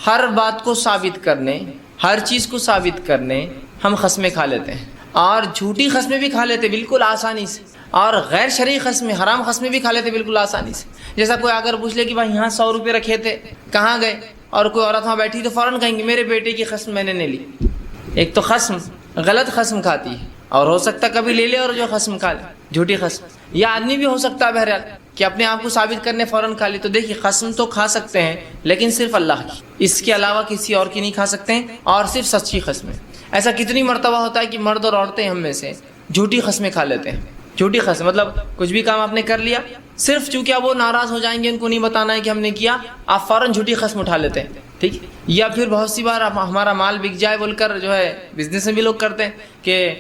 ہر بات کو ثابت کرنے، ہر چیز کو ثابت کرنے ہم قسمیں کھا لیتے ہیں، اور جھوٹی قسمیں بھی کھا لیتے بالکل آسانی سے، اور غیر شرعی قسمیں، حرام قسمیں بھی کھا لیتے بالکل آسانی سے. جیسا کوئی اگر پوچھ لے کہ بھائی یہاں 100 روپے رکھے تھے کہاں گئے، اور کوئی عورت وہاں بیٹھی تو فوراً کہیں گے میرے بیٹے کی قسم میں نے نہیں لی. ایک تو قسم غلط قسم کھاتی ہے، اور ہو سکتا کبھی لے لے اور جو قسم کھا لے جھوٹی قسم، یا آدمی بھی ہو سکتا ہے بہرحال کہ اپنے آپ کو ثابت کرنے فوراً کھا لی. تو دیکھیے قسم تو کھا سکتے ہیں لیکن صرف اللہ کی، اس کے علاوہ کسی اور کی نہیں کھا سکتے ہیں، اور صرف سچی قسمیں. ایسا کتنی مرتبہ ہوتا ہے کہ مرد اور عورتیں ہم میں سے جھوٹی قسمیں کھا لیتے ہیں. جھوٹی قسم مطلب کچھ بھی کام آپ نے کر لیا، صرف چونکہ اب وہ ناراض ہو جائیں گے، ان کو نہیں بتانا ہے کہ ہم نے کیا، آپ فوراً جھوٹی قسم اٹھا لیتے ہیں. ٹھیک. یا پھر بہت سی بار ہمارا مال بک جائے بول کر جو ہے بزنس میں بھی لوگ کرتے ہیں کہ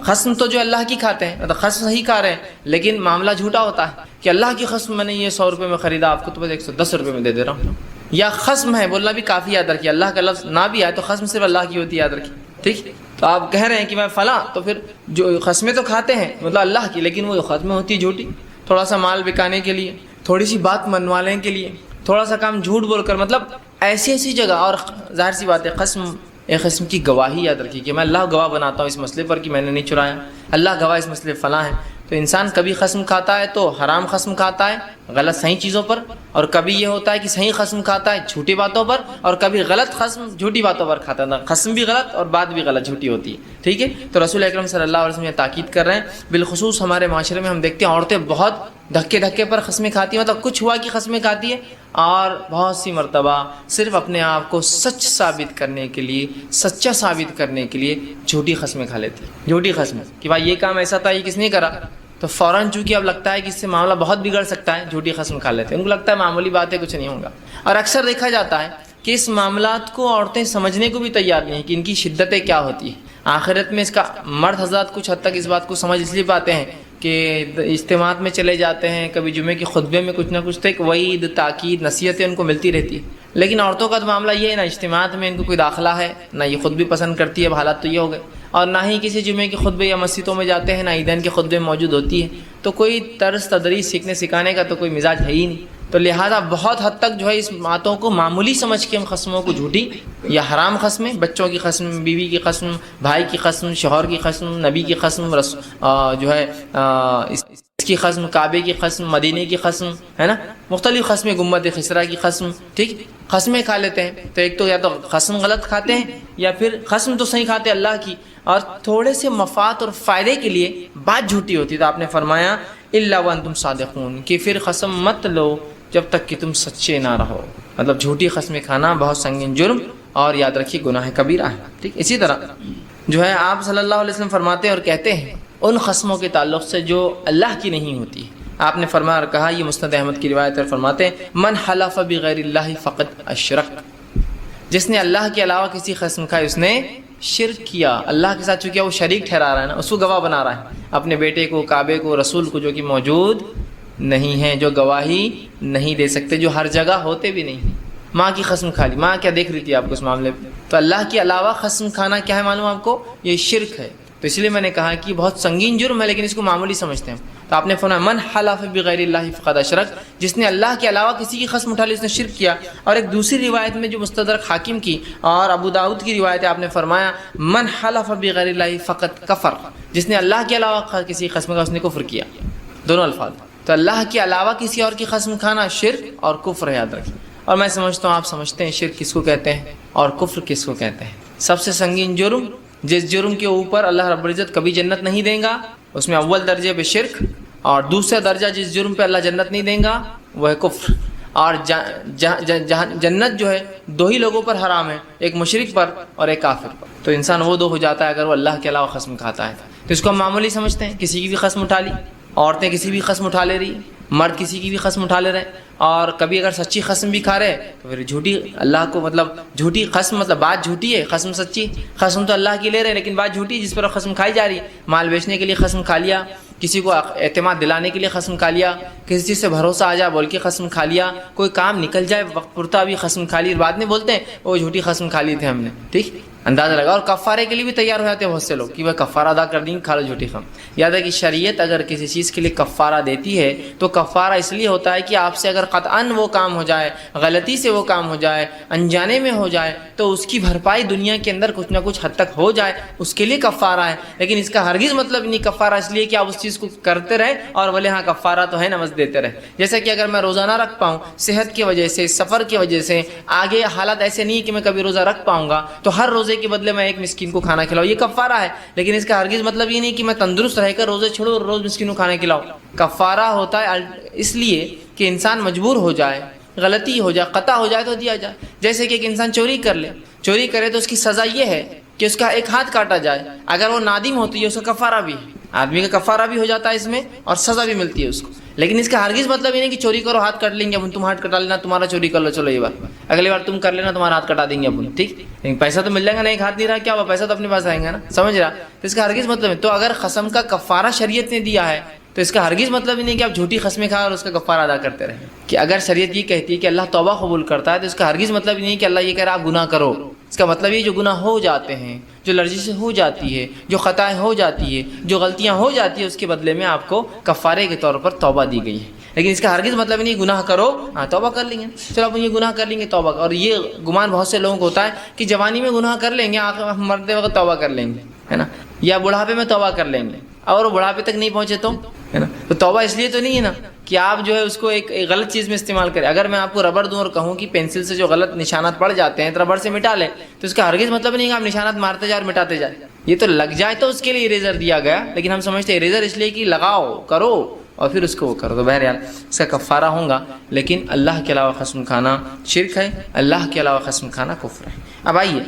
قسم تو جو اللہ کی کھاتے ہیں، مطلب قسم صحیح کھا رہے ہیں لیکن معاملہ جھوٹا ہوتا ہے کہ اللہ کی قسم میں نے یہ 100 روپے میں خریدا، آپ کو تو بس 110 روپے میں دے دے رہا ہوں. یا قسم ہے بولنا بھی کافی یاد رکھیے، اللہ کا لفظ نہ بھی آئے تو قسم صرف اللہ کی ہوتی ہے، یاد رکھیے. ٹھیک. تو آپ کہہ رہے ہیں کہ میں فلاں، تو پھر جو قسمیں تو کھاتے ہیں مطلب اللہ کی، لیکن وہ قسمیں ہوتی ہے جھوٹی. تھوڑا سا مال بکانے کے لیے، تھوڑی سی بات منوانے کے لیے، تھوڑا سا کام جھوٹ بول کر، مطلب ایسی جگہ. اور ظاہر سی بات ہے قسم ایک قسم کی گواہی، یاد رکھیے کہ میں اللہ گواہ بناتا ہوں اس مسئلے پر کہ میں نے نہیں چرایا، اللہ گواہ اس مسئلے فلاں ہے. تو انسان کبھی قسم کھاتا ہے تو حرام قسم کھاتا ہے غلط صحیح چیزوں پر، اور کبھی یہ ہوتا ہے کہ صحیح قسم کھاتا ہے جھوٹی باتوں پر، اور کبھی غلط قسم جھوٹی باتوں پر کھاتا ہے. قسم بھی غلط اور بات بھی غلط جھوٹی ہوتی ہے. ٹھیک ہے. تو رسول اکرم صلی اللہ علیہ وسلم یہ تاکید کر رہے ہیں. بالخصوص ہمارے معاشرے میں ہم دیکھتے ہیں عورتیں بہت دھکے پر قسمیں کھاتی ہیں، مطلب کچھ ہوا کہ قسمیں کھاتی ہے، اور بہت سی مرتبہ صرف اپنے آپ کو سچ ثابت کرنے کے لیے، سچا ثابت کرنے کے لیے جھوٹی قسمیں کھا لیتی ہیں. جھوٹی قسمیں کہ بھائی یہ کام ایسا تھا، یہ کس نے کرا، تو فوراً چونکہ اب لگتا ہے کہ اس سے معاملہ بہت بگڑ سکتا ہے، جھوٹی قسم کھا لیتے ہیں. ان کو لگتا ہے معمولی بات ہے، کچھ نہیں ہوگا. اور اکثر دیکھا جاتا ہے کہ اس معاملات کو عورتیں سمجھنے کو بھی تیار نہیں ہیں کہ ان کی شدتیں کیا ہوتی ہیں. آخرت میں اس کا مرد حضرات کچھ حد تک اس بات کو سمجھ اس لیے پاتے ہیں کہ اجتماعات میں چلے جاتے ہیں، کبھی جمعے کے خطبے میں کچھ نہ کچھ تو ایک وعید، تاکید، نصیحتیں ان کو ملتی رہتی ہے. لیکن عورتوں کا تو معاملہ یہ ہے، نہ اجتماعات میں ان کو کوئی داخلہ ہے، نہ یہ خود بھی پسند کرتی ہے. اب حالات تو یہ ہو گئے. اور نہ ہی کسی جمعے کے خطبے یا مسجدوں میں جاتے ہیں، نہ عیدین کے خطبے میں موجود ہوتی ہے. تو کوئی طرز تدریس سیکھنے سکھانے کا تو کوئی مزاج ہے ہی نہیں. تو لہٰذا بہت حد تک جو ہے اس باتوں کو معمولی سمجھ کے ہم قسموں کو جھوٹی یا حرام قسمیں، بچوں کی قسم، بیوی کی قسم، بھائی کی قسم، شوہر کی قسم، نبی کی قسم، جو ہے اس کی قسم، کعبے کی قسم، مدینے کی قسم، ہے نا، مختلف قسمیں، گنبد خسرا کی قسم، ٹھیک، قسمیں کھا لیتے ہیں. تو ایک تو یا تو قسم غلط کھاتے ہیں، یا پھر قسم تو صحیح کھاتے اللہ کی، اور تھوڑے سے مفاد اور فائدے کے لیے بات جھوٹی ہوتی ہے. تو آپ نے فرمایا الا وانتم صادقون، کہ پھر قسم مت لو جب تک کہ تم سچے نہ رہو۔ مطلب جھوٹی قسمیں کھانا بہت سنگین جرم اور یاد رکھیے گناہ کبیرہ ہے، ٹھیک۔ اسی طرح جو ہے آپ صلی اللہ علیہ وسلم فرماتے ہیں اور کہتے ہیں ان قسموں کے تعلق سے جو اللہ کی نہیں ہوتی، آپ نے فرمایا اور کہا، یہ مسند احمد کی روایت ہے، فرماتے ہیں من حلف بغیر اللہ فقد اشرک، جس نے اللہ کے علاوہ کسی قسم کھائی اس نے شرک کیا، اللہ کے ساتھ چونکہ وہ شریک ٹھہرا رہا ہے نا، اس کو گواہ بنا رہا ہے، اپنے بیٹے کو، کعبے کو، رسول کو جو کہ موجود نہیں ہیں، جو گواہی نہیں دے سکتے، جو ہر جگہ ہوتے بھی نہیں۔ ماں کی قسم کھا لی، ماں کیا دیکھ رہی تھی آپ کو اس معاملے میں؟ تو اللہ کے علاوہ قسم کھانا کیا ہے معلوم آپ کو؟ یہ شرک ہے۔ تو اس لیے میں نے کہا کہ بہت سنگین جرم ہے لیکن اس کو معمولی سمجھتے ہیں۔ تو آپ نے فرمایا من حلف بغیر اللہ فقد اشرک، جس نے اللہ کے علاوہ کسی کی قسم اٹھا لی اس نے شرک کیا۔ اور ایک دوسری روایت میں جو مستدرک حاکم کی اور ابو داؤد کی روایت ہے، آپ نے فرمایا من حلف بغیر اللہ فقد کفر، جس نے اللہ کے علاوہ کسی قسم کا اس نے کفر کیا۔ دونوں الفاظ۔ تو اللہ کے علاوہ کسی اور کی قسم کھانا شرک اور کفر ہے، یاد رکھیں۔ اور میں سمجھتا ہوں آپ سمجھتے ہیں شرک کس کو کہتے ہیں اور کفر کس کو کہتے ہیں۔ سب سے سنگین جرم، جس جرم کے اوپر اللہ رب العزت کبھی جنت نہیں دیں گا، اس میں اول درجے پہ شرک، اور دوسرا درجہ جس جرم پہ اللہ جنت نہیں دیں گا وہ ہے کفر۔ اور جنت جو ہے دو ہی لوگوں پر حرام ہے، ایک مشرک پر اور ایک کافر پر۔ تو انسان وہ دو ہو جاتا ہے اگر وہ اللہ کے علاوہ قسم کھاتا ہے۔ تو اس کو ہم معمولی سمجھتے ہیں، کسی کی بھی قسم اٹھا لی، عورتیں کسی بھی قسم اٹھا لے رہی، مرد کسی کی بھی قسم اٹھا لے رہے، اور کبھی اگر سچی قسم بھی کھا رہے تو پھر جھوٹی اللہ کو، مطلب جھوٹی قسم، مطلب بات جھوٹی ہے، قسم سچی، قسم تو اللہ کی لے رہے لیکن بات جھوٹی جس پر قسم کھائی جا رہی۔ مال بیچنے کے لیے قسم کھا لیا، کسی کو اعتماد دلانے کے لیے قسم کھا لیا، کسی چیز سے بھروسہ آ جائے بول کے قسم کھا لیا، کوئی کام نکل جائے وقت پورتا بھی قسم کھا لی، بعد میں بولتے ہیں وہ جھوٹی قسم کھا لی تھے ہم نے، ٹھیک، اندازہ لگا۔ اور کفارے کے لیے بھی تیار ہو جاتے ہیں بہت سے لوگ کہ وہ کفارہ ادا کر دیں، کھا لو جھوٹی قسم۔ یاد ہے کہ شریعت اگر کسی چیز کے لیے کفارہ دیتی ہے تو کفارہ اس لیے ہوتا ہے کہ آپ سے اگر قطعاً وہ کام ہو جائے، غلطی سے وہ کام ہو جائے، انجانے میں ہو جائے، تو اس کی بھرپائی دنیا کے اندر کچھ نہ کچھ حد تک ہو جائے، اس کے لیے کفارہ ہے۔ لیکن اس کا ہرگز مطلب نہیں کفارہ اس لیے کہ آپ اس چیز کو کرتے رہے اور بولے ہاں کفارہ تو ہے، نماز دیتے رہے۔ جیسے کہ اگر میں روزہ نہ رکھ پاؤں صحت کی وجہ سے، سفر کی وجہ سے، آگے حالات ایسے نہیں کہ میں کبھی روزہ رکھ پاؤں گا، تو ہر روزے کے بدلے میں ایک مسکین کو کھانا کھلاؤ، یہ کفارہ ہے۔ لیکن اس کا ہرگز مطلب یہ نہیں کہ میں تندرست رہ کر روزے چھوڑوں اور روز مسکین کو کھانا کھلاؤ۔ کفارہ ہوتا ہے اس لیے کہ انسان مجبور ہو جائے، غلطی ہو جائے، قطع ہو جائے تو دیا جائے۔ جیسے کہ ایک انسان چوری کر لے، چوری کرے تو اس کی سزا یہ ہے کہ اس کا ایک ہاتھ کاٹا جائے، اگر وہ نادم ہوتی ہے اس کا کفارہ بھی ہے، آدمی کا کفارہ بھی ہو جاتا ہے اس میں اور سزا بھی ملتی ہے اس کو۔ لیکن اس کا ہرگز مطلب یہ نہیں کہ چوری کرو ہاتھ کٹ لیں گے اب تم، ہاتھ کٹا لینا، تمہارا چوری کر لو، چلو یہ بات، اگلی بار تم کر لینا تمہارا ہاتھ کٹا دیں گے اب، ٹھیک، لیکن پیسہ تو مل جائے گا نا، ایک ہاتھ نہیں رہا کیا ہوا، پیسہ تو اپنے پاس آئیں گا نا، سمجھ رہا؟ تو اس کا ہرگز مطلب ہے، تو اگر قسم کا کفارہ شریعت نے دیا ہے تو اس کا ہرگز مطلب ہی نہیں کہ آپ جھوٹی قسمیں کھا اور اس کا کفارہ ادا کرتے رہیں۔ کہ اگر شریعت یہ کہتی ہے کہ اللہ توبہ قبول کرتا ہے تو اس کا ہرگز مطلب ہی نہیں کہ اللہ یہ کہہ رہا آپ گناہ کرو، اس کا مطلب یہ جو گناہ ہو جاتے ہیں، جو لرزی سے ہو جاتی ہے، جو خطائیں ہو جاتی ہے، جو غلطیاں ہو جاتی ہیں، اس کے بدلے میں آپ کو کفارے کے طور پر توبہ دی گئی ہے۔ لیکن اس کا ہرگز مطلب نہیں گناہ کرو، ہاں توبہ کر لیں گے، چلو آپ یہ گناہ کر لیں گے توبہ۔ اور یہ گمان بہت سے لوگوں کو ہوتا ہے کہ جوانی میں گناہ کر لیں گے، آخر مرتے وقت توبہ کر لیں گے، ہے نا، یا بڑھاپے میں توبہ کر لیں گے، اور وہ بڑھاپے تک نہیں پہنچے تو، ہے نا۔ تو توبہ اس لیے تو نہیں ہے نا کہ آپ جو ہے اس کو ایک غلط چیز میں استعمال کریں۔ اگر میں آپ کو ربڑ دوں اور کہوں کہ پینسل سے جو غلط نشانات پڑ جاتے ہیں تو ربڑ سے مٹا لیں، تو اس کا ہرگز مطلب نہیں کہ آپ نشانات مارتے جائیں اور مٹاتے جائیں۔ یہ تو لگ جائے تو اس کے لیے اریزر دیا گیا، لیکن ہم سمجھتے ہیں اریزر اس لیے کہ لگاؤ، کرو اور پھر اس کو وہ کرو۔ تو بہرحال اس کا کفارہ ہوگا، لیکن اللہ کے علاوہ قسم کھانا شرک ہے، اللہ کے علاوہ قسم کھانا کفر ہے۔ اب آئیے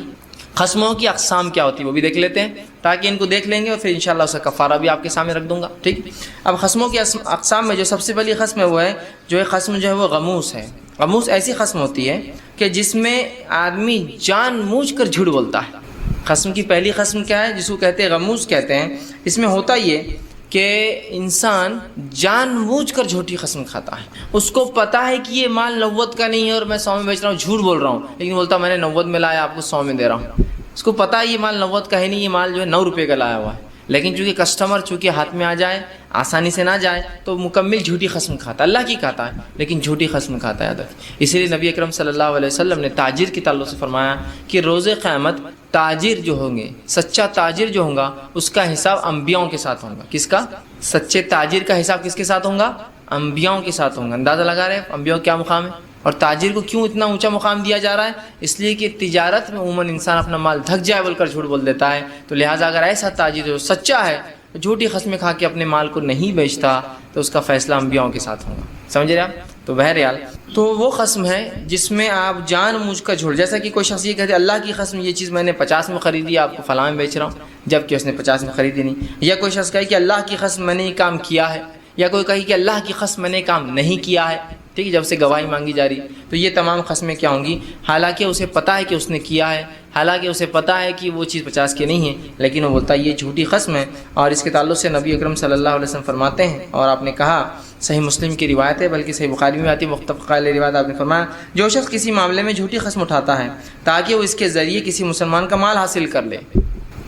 قسموں کی اقسام کیا ہوتی ہے وہ بھی دیکھ لیتے ہیں، تاکہ ان کو دیکھ لیں گے اور پھر انشاءاللہ اس کا کفارہ بھی آپ کے سامنے رکھ دوں گا، ٹھیک۔ اب قسموں کی اقسام میں جو سب سے پہلی قسم ہے وہ ہے، جو ہے قسم جو ہے وہ غموس ہے۔ غموس ایسی قسم ہوتی ہے کہ جس میں آدمی جان بوجھ کر جھوٹ بولتا ہے۔ قسم کی پہلی قسم کیا ہے؟ جس کو کہتے ہیں غموس کہتے ہیں۔ اس میں ہوتا یہ کہ انسان جان بوجھ کر جھوٹی قسم کھاتا ہے، اس کو پتا ہے کہ یہ مال 90 کا نہیں ہے اور میں 100 میں بیچ رہا ہوں، جھوٹ بول رہا ہوں، لیکن بولتا میں نے 90 میں لایا، آپ کو 100 میں دے رہا ہوں۔ اس کو پتا ہے یہ مال 90 کا ہے نہیں، یہ مال جو ہے 9 روپے کا لایا ہوا ہے، لیکن چونکہ کسٹمر چونکہ ہاتھ میں آ جائے، آسانی سے نہ جائے، تو مکمل جھوٹی قسم کھاتا ہے، اللہ کی کھاتا ہے لیکن جھوٹی قسم کھاتا ہے۔ اسی لیے نبی اکرم صلی اللہ علیہ وسلم نے تاجر کے تعلق سے فرمایا کہ روز قیامت تاجر جو ہوں گے، سچا تاجر جو ہوگا، اس کا حساب انبیاؤں کے ساتھ ہوگا۔ کس کا؟ سچے تاجر کا حساب کس کے ساتھ ہوگا؟ انبیاؤں کے ساتھ ہوگا۔ اندازہ لگا رہے ہیں انبیاؤں کیا مقام ہے، اور تاجر کو کیوں اتنا اونچا مقام دیا جا رہا ہے؟ اس لیے کہ تجارت میں عموماً انسان اپنا مال دھک جائے بول کر جھوٹ بول دیتا ہے، تو لہٰذا اگر ایسا تاجر جو سچا ہے جھوٹی قسمیں کھا کے اپنے مال کو نہیں بیچتا تو اس کا فیصلہ انبیاؤں کے ساتھ ہوگا. سمجھ رہے آپ؟ تو بہرحال تو وہ قسم ہے جس میں آپ جان مجھ کا جھوٹ، جیسا کہ کوئی شخص یہ کہتے اللہ کی قسم یہ چیز میں نے 50 میں خریدی آپ کو فلاں میں بیچ رہا ہوں، جبکہ اس نے 50 میں خریدی نہیں. یا کوئی شخص کہے کہ اللہ کی قسم میں نے یہ کام کیا ہے، یا کوئی کہے کہ اللہ کی قسم میں نے کام نہیں کیا ہے، ٹھیک ہے، جب سے گواہی مانگی جا رہی. تو یہ تمام قسمیں کیا ہوں گی؟ حالانکہ اسے پتہ ہے کہ اس نے کیا ہے، حالانکہ اسے پتہ ہے کہ وہ چیز 50 کی نہیں ہے، لیکن وہ بولتا ہے یہ جھوٹی قسم ہے. اور اس کے تعلق سے نبی اکرم صلی اللہ علیہ وسلم فرماتے ہیں، اور آپ نے کہا صحیح مسلم کی روایت ہے، بلکہ صحیح بخاری میں آتی ہے متفق علیہ روایت، آپ نے فرمایا جو شخص کسی معاملے میں جھوٹی قسم اٹھاتا ہے تاکہ وہ اس کے ذریعے کسی مسلمان کا مال حاصل کر لے.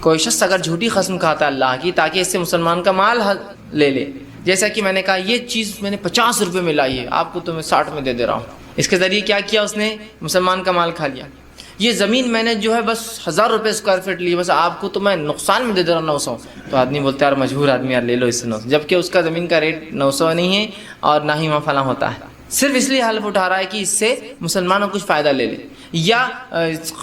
کوئی شخص اگر جھوٹی قسم کھاتا ہے اللہ کی تاکہ اس سے مسلمان کا مال لے لے، جیسا کہ میں نے کہا یہ چیز میں نے 50 روپے میں لائی ہے، آپ کو تو میں 60 میں دے دے رہا ہوں، اس کے ذریعے کیا کیا اس نے؟ مسلمان کا مال کھا لیا. یہ زمین میں نے جو ہے بس 1000 روپے اسکوائر فٹ لی، بس آپ کو تو میں نقصان میں دے دے رہا ہوں 900. تو آدمی بولتا ہے یار مجبور آدمی یار لے لو اس سے 900، جبکہ اس کا زمین کا ریٹ 900 نہیں ہے اور نہ ہی وہاں فلاں ہوتا ہے، صرف اس لیے حلف اٹھا رہا ہے کہ اس سے مسلمانوں کچھ فائدہ لے لے. یا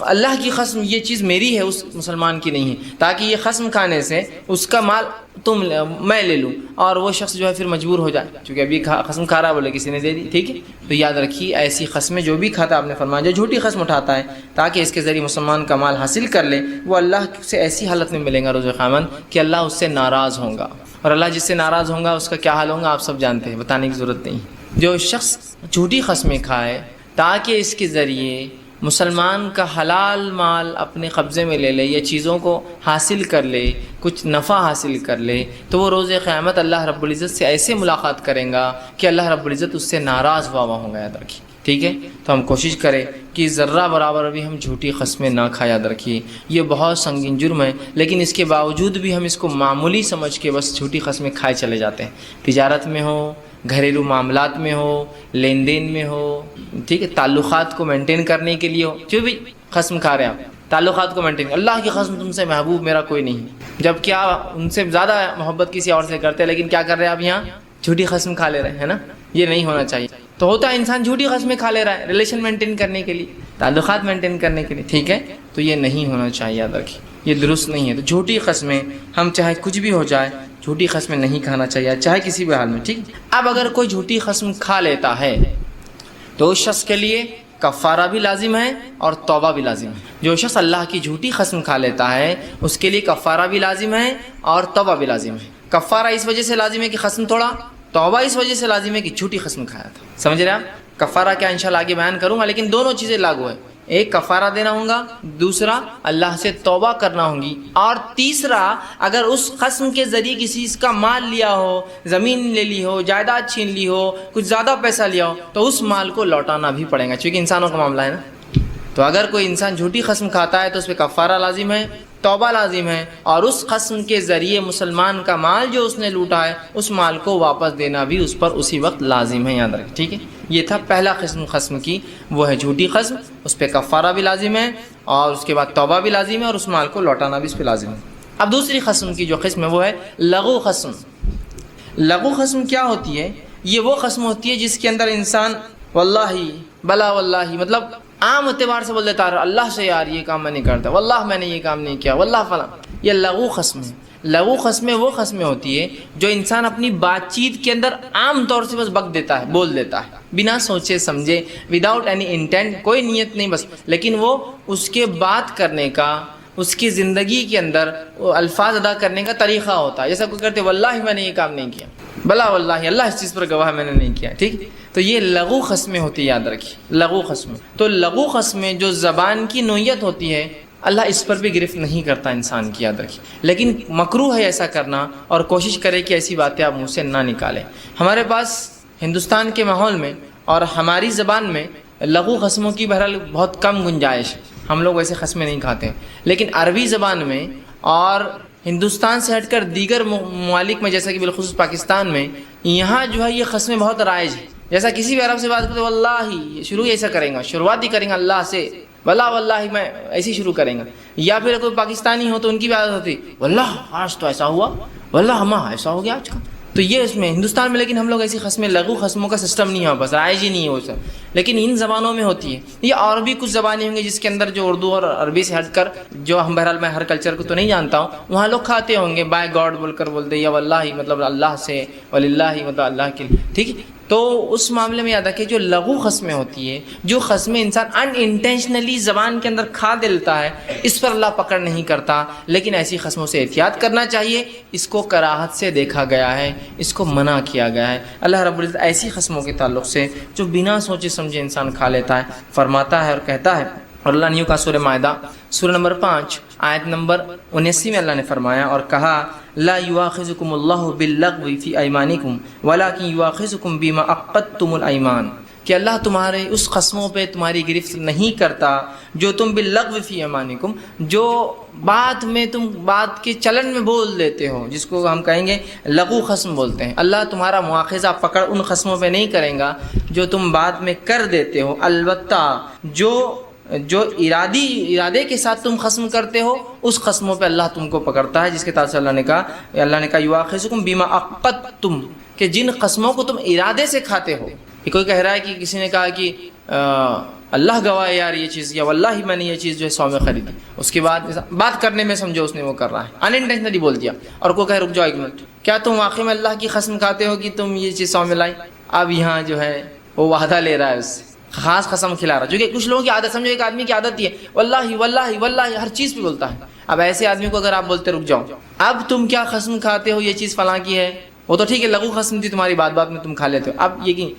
اللہ کی قسم یہ چیز میری ہے اس مسلمان کی نہیں ہے، تاکہ یہ قسم کھانے سے اس کا مال میں لے لوں اور وہ شخص جو ہے پھر مجبور ہو جائے، چونکہ ابھی قسم کھا رہا بولے کسی نے دے دی. ٹھیک ہے، تو یاد رکھیے ایسی قسمیں جو بھی کھاتا آپ نے فرمایا جو جھوٹی قسم اٹھاتا ہے تاکہ اس کے ذریعے مسلمان کا مال حاصل کر لے، وہ اللہ سے ایسی حالت میں ملے گا روز قیامت کہ اللہ اس سے ناراض ہوگا. اور اللہ جس سے ناراض ہوگا اس کا کیا حال ہوگا آپ سب جانتے ہیں، بتانے کی ضرورت نہیں. جو شخص جھوٹی قسمیں کھائے تاکہ اس کے ذریعے مسلمان کا حلال مال اپنے قبضے میں لے لے یا چیزوں کو حاصل کر لے، کچھ نفع حاصل کر لے، تو وہ روز قیامت اللہ رب العزت سے ایسے ملاقات کریں گا کہ اللہ رب العزت اس سے ناراض ہوا ہوگا. یاد رکھیے، ٹھیک ہے. تو ہم کوشش کریں کہ ذرہ برابر بھی ہم جھوٹی قسمیں نہ کھائیں. یاد رکھیے یہ بہت سنگین جرم ہے، لیکن اس کے باوجود بھی ہم اس کو معمولی سمجھ کے بس جھوٹی قسمیں کھائے چلے جاتے ہیں. تجارت میں ہو، گھریلو معاملات میں ہو، لین دین میں ہو، ٹھیک ہے، تعلقات کو مینٹین کرنے کے لیے ہو، جو بھی قسم کھا رہے ہیں آپ تعلقات کو مینٹین. اللہ کی قسم تم سے محبوب میرا کوئی نہیں، جب کیا ان سے زیادہ محبت کسی اور سے کرتے ہیں، لیکن کیا کر رہے ہیں آپ یہاں؟ جھوٹی قسم کھا لے رہے ہیں نا. یہ نہیں ہونا چاہیے. تو ہوتا ہے انسان جھوٹی قسمیں کھا لے رہا ہے ریلیشن مینٹین کرنے کے لیے، تعلقات مینٹین کرنے کے لیے، ٹھیک ہے. تو یہ نہیں ہونا چاہیے، یاد رکھیے یہ درست نہیں ہے. تو جھوٹی قسمیں ہم چاہے کچھ بھی ہو جائے جھوٹی قسمیں نہیں کھانا چاہیے، چاہے کسی بھی حال میں، ٹھیک. اب اگر کوئی جھوٹی قسم کھا لیتا ہے تو اس شخص کے لیے کفارہ بھی لازم ہے اور توبہ بھی لازم ہے. جو شخص اللہ کی جھوٹی قسم کھا لیتا ہے اس کے لیے کفارہ بھی لازم ہے اور توبہ بھی لازم ہے. کفارہ اس وجہ سے لازم ہے کہ قسم توڑا، توبہ اس وجہ سے لازم ہے کہ جھوٹی قسم کھایا تھا. سمجھ رہے آپ؟ کفارہ کیا انشاءاللہ آگے بیان کروں گا، لیکن دونوں چیزیں لاگو ہے. ایک کفارہ دینا ہوگا، دوسرا اللہ سے توبہ کرنا ہوگی، اور تیسرا اگر اس قسم کے ذریعے کسی چیز کا مال لیا ہو، زمین لے لی ہو، جائیداد چھین لی ہو، کچھ زیادہ پیسہ لیا ہو، تو اس مال کو لوٹانا بھی پڑے گا، چونکہ انسانوں کا معاملہ ہے نا. تو اگر کوئی انسان جھوٹی قسم کھاتا ہے تو اس پہ کفارہ لازم ہے، توبہ لازم ہے، اور اس قسم کے ذریعے مسلمان کا مال جو اس نے لوٹا ہے اس مال کو واپس دینا بھی اس پر اسی وقت لازم ہے. یاد رکھیں، ٹھیک ہے. یہ تھا پہلا قسم کی، وہ ہے جھوٹی قسم، اس پہ کفارہ بھی لازم ہے اور اس کے بعد توبہ بھی لازم ہے اور اس مال کو لوٹانا بھی اس پہ لازم ہے. اب دوسری قسم کی جو قسم ہے وہ ہے لغو قسم. لغو قسم کیا ہوتی ہے؟ یہ وہ قسم ہوتی ہے جس کے اندر انسان واللہ بلا واللہ، مطلب عام اعتبار سے بول دیتا ہے اللہ سے یار یہ کام میں نہیں کرتا، واللہ میں نے یہ کام نہیں کیا، واللہ فلاں. یہ لغو قسم ہے. لغو قسمیں وہ قسمیں ہوتی ہے جو انسان اپنی بات چیت کے اندر عام طور سے بس بک دیتا ہے، بول دیتا ہے بنا سوچے سمجھے، وداؤٹ اینی انٹینٹ، کوئی نیت نہیں بس، لیکن وہ اس کے بات کرنے کا، اس کی زندگی کے اندر الفاظ ادا کرنے کا طریقہ ہوتا ہے. جیسا کوئی کرتے واللہ میں نے یہ کام نہیں کیا، بلا واللہ اللہ اس چیز پر گواہ میں نے نہیں کیا، ٹھیک. تو یہ لغو قسمیں ہوتی ہے، یاد رکھیے لغو قسمیں. تو لغو قسمیں جو زبان کی نوعیت ہوتی ہے اللہ اس پر بھی گرفت نہیں کرتا انسان کی، یاد رکھیے. لیکن مکروہ ہے ایسا کرنا، اور کوشش کرے کہ ایسی باتیں آپ منہ سے نہ نکالیں. ہمارے پاس ہندوستان کے ماحول میں اور ہماری زبان میں لغو قسموں کی بہرحال بہت کم گنجائش ہے، ہم لوگ ویسے قسمیں نہیں کھاتے ہیں. لیکن عربی زبان میں اور ہندوستان سے ہٹ کر دیگر ممالک میں جیسا کہ بالخصوص پاکستان میں، یہاں جو ہے یہ قسمیں بہت رائج ہیں. جیسا کسی بھی عرب سے بات کرتے واللہ، شروع ایسا کریں گا، شروعات ہی کریں گا اللہ سے، بلا واللہ میں ایسی شروع کریں گا. یا پھر کوئی پاکستانی ہو تو ان کی بھی عادت ہوتی واللہ آج تو ایسا ہوا، واللہ ہمارا ایسا ہو گیا آج کا، تو یہ اس میں ہندوستان میں، لیکن ہم لوگ ایسی قسمیں لغو قسموں کا سسٹم نہیں ہے، بس رائج ہی نہیں ہے وہ سب، لیکن ان زبانوں میں ہوتی ہے. یہ اور بھی کچھ زبانیں ہوں گی جس کے اندر جو اردو اور عربی سے ہٹ کر، جو ہم بہرحال میں ہر کلچر کو تو نہیں جانتا ہوں، وہاں لوگ کھاتے ہوں گے بائی گاڈ بول کر بولتے، یا واللہ مطلب اللہ سے، وللہ مطلب اللہ کے لیے، ٹھیک ہے. تو اس معاملے میں یاد رکھیں جو لغو قسمیں ہوتی ہے، جو قسمیں انسان ان انٹینشنلی زبان کے اندر کھا دیتا ہے، اس پر اللہ پکڑ نہیں کرتا، لیکن ایسی قسموں سے احتیاط کرنا چاہیے. اس کو کراہت سے دیکھا گیا ہے، اس کو منع کیا گیا ہے. اللہ رب العزت ایسی قسموں کے تعلق سے جو بنا سوچے سمجھے انسان کھا لیتا ہے فرماتا ہے اور کہتا ہے. اور اللہ نے کہا سورہ مائدہ سورہ نمبر 5 آیت نمبر 79 میں اللہ نے فرمایا اور کہا لا یؤاخذکم اللہ باللغو فی ایمانکم ولکن یؤاخذکم بما عقدتم الایمان، کہ اللہ تمہارے اس قسموں پہ تمہاری گرفت نہیں کرتا جو تم باللغو فی ایمانکم، جو بات میں تم بات کے چلن میں بول دیتے ہو، جس کو ہم کہیں گے لغو قسم بولتے ہیں. اللہ تمہارا مواخذہ پکڑ ان قسموں پہ نہیں کرے گا جو تم بات میں کر دیتے ہو، البتہ جو ارادے کے ساتھ تم قسم کرتے ہو اس قسموں پہ اللہ تم کو پکڑتا ہے، جس کے تعلق سے اللہ نے کہا یؤاخذکم بما عقدتم، کہ جن قسموں کو تم ارادے سے کھاتے ہو. کہ کوئی کہہ رہا ہے کہ کسی نے کہا کہ اللہ گواہ ہے یار یہ چیز، یا واللہ میں نے یہ چیز جو ہے 100 میں خریدی، اس کے بعد بات کرنے میں سمجھو اس نے وہ کر رہا ہے، ان انٹینشنلی بول دیا. اور کوئی کہے رک جاؤ ایک منٹ، کیا تم واقعی میں اللہ کی قسم کھاتے ہو کہ تم یہ چیز 100 میں لائی؟ اب یہاں جو ہے وہ وعدہ لے رہا ہے، اس سے خاص قسم کھلا رہا ہے، جو کہ کچھ لوگوں کی عادت، سمجھو ایک آدمی کی عادت یہ ہے واللہ واللہ واللہ ہر چیز پہ بولتا ہے. اب ایسے آدمی کو اگر آپ بولتے رک جاؤ اب تم کیا قسم کھاتے ہو یہ چیز فلاں کی ہے، وہ تو ٹھیک ہے لغو قسم تھی تمہاری، بات بات میں تم کھا لیتے ہو، اب یہ کہ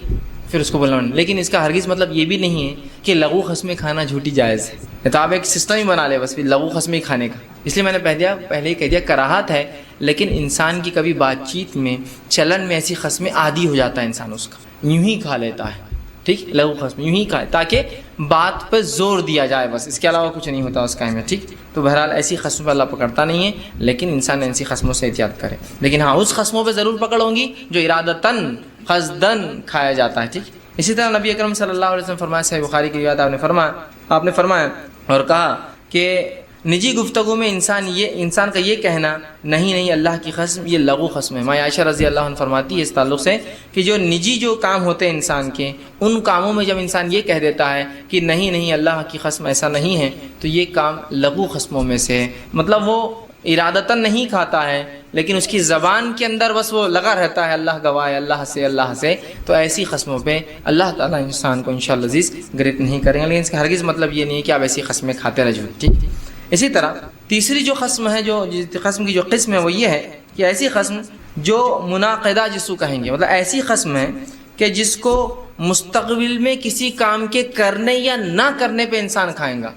پھر اس کو بولنا نہیں. لیکن اس کا ہرگز مطلب یہ بھی نہیں ہے کہ لغو قسمیں کھانا جھوٹی جائز ہے. تو آپ ایک سسٹم ہی بنا لے بس پھر لغو قسمیں کھانے کا. اس لیے میں نے پہلے ہی کہہ دیا کراہت ہے، لیکن انسان کی کبھی بات چیت میں چلن میں ایسی قسمیں عادی ہو جاتا ہے، انسان اس کا یوں ہی کھا لیتا ہے. ٹھیک، لغو قسم یوں ہی کھائے تاکہ بات پہ زور دیا جائے، بس اس کے علاوہ کچھ نہیں ہوتا اس کام میں. ٹھیک، تو بہرحال ایسی قسموں پہ اللہ پکڑتا نہیں ہے، لیکن انسان ایسی قسموں سے احتیاط کرے. لیکن ہاں اس قسموں پہ ضرور پکڑ ہوں گی جو ارادتاً قصداً کھایا جاتا ہے. ٹھیک، اسی طرح نبی اکرم صلی اللہ علیہ وسلم فرمایا، صحیح بخاری کی روایت آپ نے فرمایا اور کہا کہ نجی گفتگو میں انسان کا یہ کہنا نہیں اللہ کی قسم یہ لغو قسم ہے. ماں عائشہ رضی اللہ عنہ فرماتی ہے اس تعلق سے کہ جو نجی جو کام ہوتے ہیں انسان کے، ان کاموں میں جب انسان یہ کہہ دیتا ہے کہ نہیں اللہ کی قسم ایسا نہیں ہے، تو یہ کام لغو قسموں میں سے ہے. مطلب وہ ارادتاً نہیں کھاتا ہے، لیکن اس کی زبان کے اندر بس وہ لگا رہتا ہے اللہ گواہ ہے اللہ سے. تو ایسی قسموں پہ اللہ تعالیٰ انسان کو انشاءاللہ عزیز گرفت نہیں کریں گے. لیکن اس کا ہرگز مطلب یہ نہیں ہے کہ آپ ایسی قسمیں کھاتے رہو. ٹھیک، اسی طرح تیسری جو قسم ہے، جو قسم کی جو قسم ہے وہ یہ ہے کہ ایسی قسم جو مناقضہ جس کو کہیں گے، مطلب ایسی قسم ہے کہ جس کو مستقبل میں کسی کام کے کرنے یا نہ کرنے پہ انسان کھائیں گا.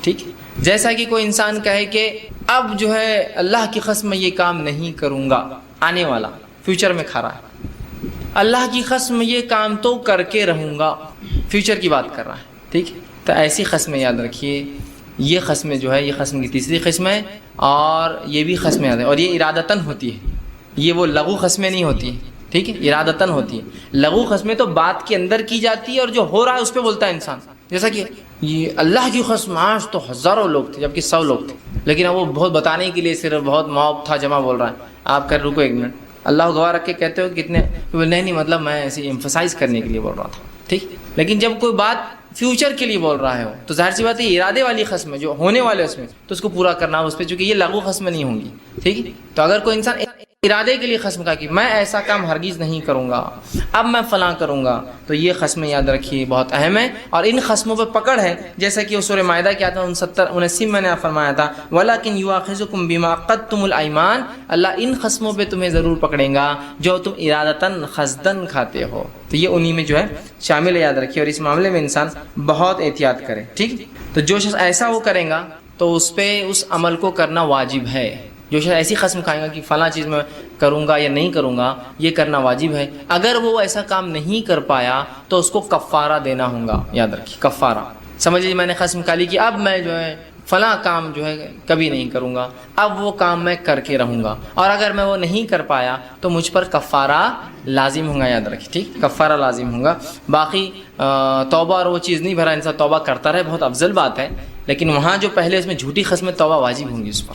ٹھیک، جیسا کہ کوئی انسان کہے کہ اب جو ہے اللہ کی قسم میں یہ کام نہیں کروں گا، آنے والا فیوچر میں کھا رہا ہے. اللہ کی قسم یہ کام تو کر کے رہوں گا، فیوچر کی بات کر رہا ہے. ٹھیک، تو ایسی قسمیں یاد رکھیے، یہ قسمیں جو ہے یہ قسم کی تیسری قسم ہے، اور یہ بھی قسمیں یاد ہے، اور یہ ارادتاً ہوتی ہے، یہ وہ لغو قسمیں نہیں ہوتی. ٹھیک ہے، ارادتاً ہوتی ہے. لغو قسمیں تو بات کے اندر کی جاتی ہے اور جو ہو رہا ہے اس پہ بولتا ہے انسان. جیسا کہ یہ اللہ کی قسم آج تو ہزاروں لوگ تھے جبکہ 100 لوگ تھے، لیکن اب وہ بہت بتانے کے لیے صرف بہت موب تھا جمع بول رہا ہے. آپ کر رکو ایک منٹ، اللہ گواہ رکھ کے کہتے ہو کتنے، نہیں مطلب میں ایسے ایمفسائز کرنے کے لیے بول رہا تھا. ٹھیک، لیکن جب کوئی بات فیوچر کے لیے بول رہا ہے تو ظاہر سی بات ہے ارادے والی قسم ہے جو ہونے والے اس میں، تو اس کو پورا کرنا اس پہ، چونکہ یہ لغو قسمیں نہیں ہوں گی. ٹھیک، تو اگر کوئی انسان ارادے کے لیے قسم کا کہ میں ایسا کام ہرگز نہیں کروں گا، اب میں فلاں کروں گا، تو یہ قسمیں یاد رکھیے بہت اہم ہے. اور ان قسموں پہ پکڑ ہے، جیسا کہ سورہ مائدہ کیا تھا 69 میں نے فرمایا تھا وَلَكِنْ يُؤَاخِذُكُمْ بِمَا عَقَدتُّمُ الْأَيْمَانَ، اللہ ان قسموں پہ تمہیں ضرور پکڑیں گا جو تم ارادتاً قصداً کھاتے ہو. تو یہ انہی میں جو ہے شامل ہے، یاد رکھیے. اور اس معاملے میں انسان بہت احتیاط کرے. ٹھیک، تو جو شخص ایسا وہ کرے گا تو اس پہ اس عمل کو کرنا واجب ہے. جو شخص ایسی قسم کھائے گا کہ فلاں چیز میں کروں گا یا نہیں کروں گا، یہ کرنا واجب ہے. اگر وہ ایسا کام نہیں کر پایا تو اس کو کفارہ دینا ہوگا. یاد رکھیے کفارہ. سمجھ لیجیے میں نے قسم کھا لی کہ اب میں جو ہے فلاں کام جو ہے کبھی نہیں کروں گا، اب وہ کام میں کر کے رہوں گا، اور اگر میں وہ نہیں کر پایا تو مجھ پر کفارہ لازم ہوگا. یاد رکھیے. ٹھیک، کفارہ لازم ہوگا. باقی توبہ اور وہ چیز نہیں بھرا، انسان توبہ کرتا رہے، بہت افضل بات ہے، لیکن وہاں جو پہلے اس میں جھوٹی قسمیں توبہ واجب ہوں گی اس پر.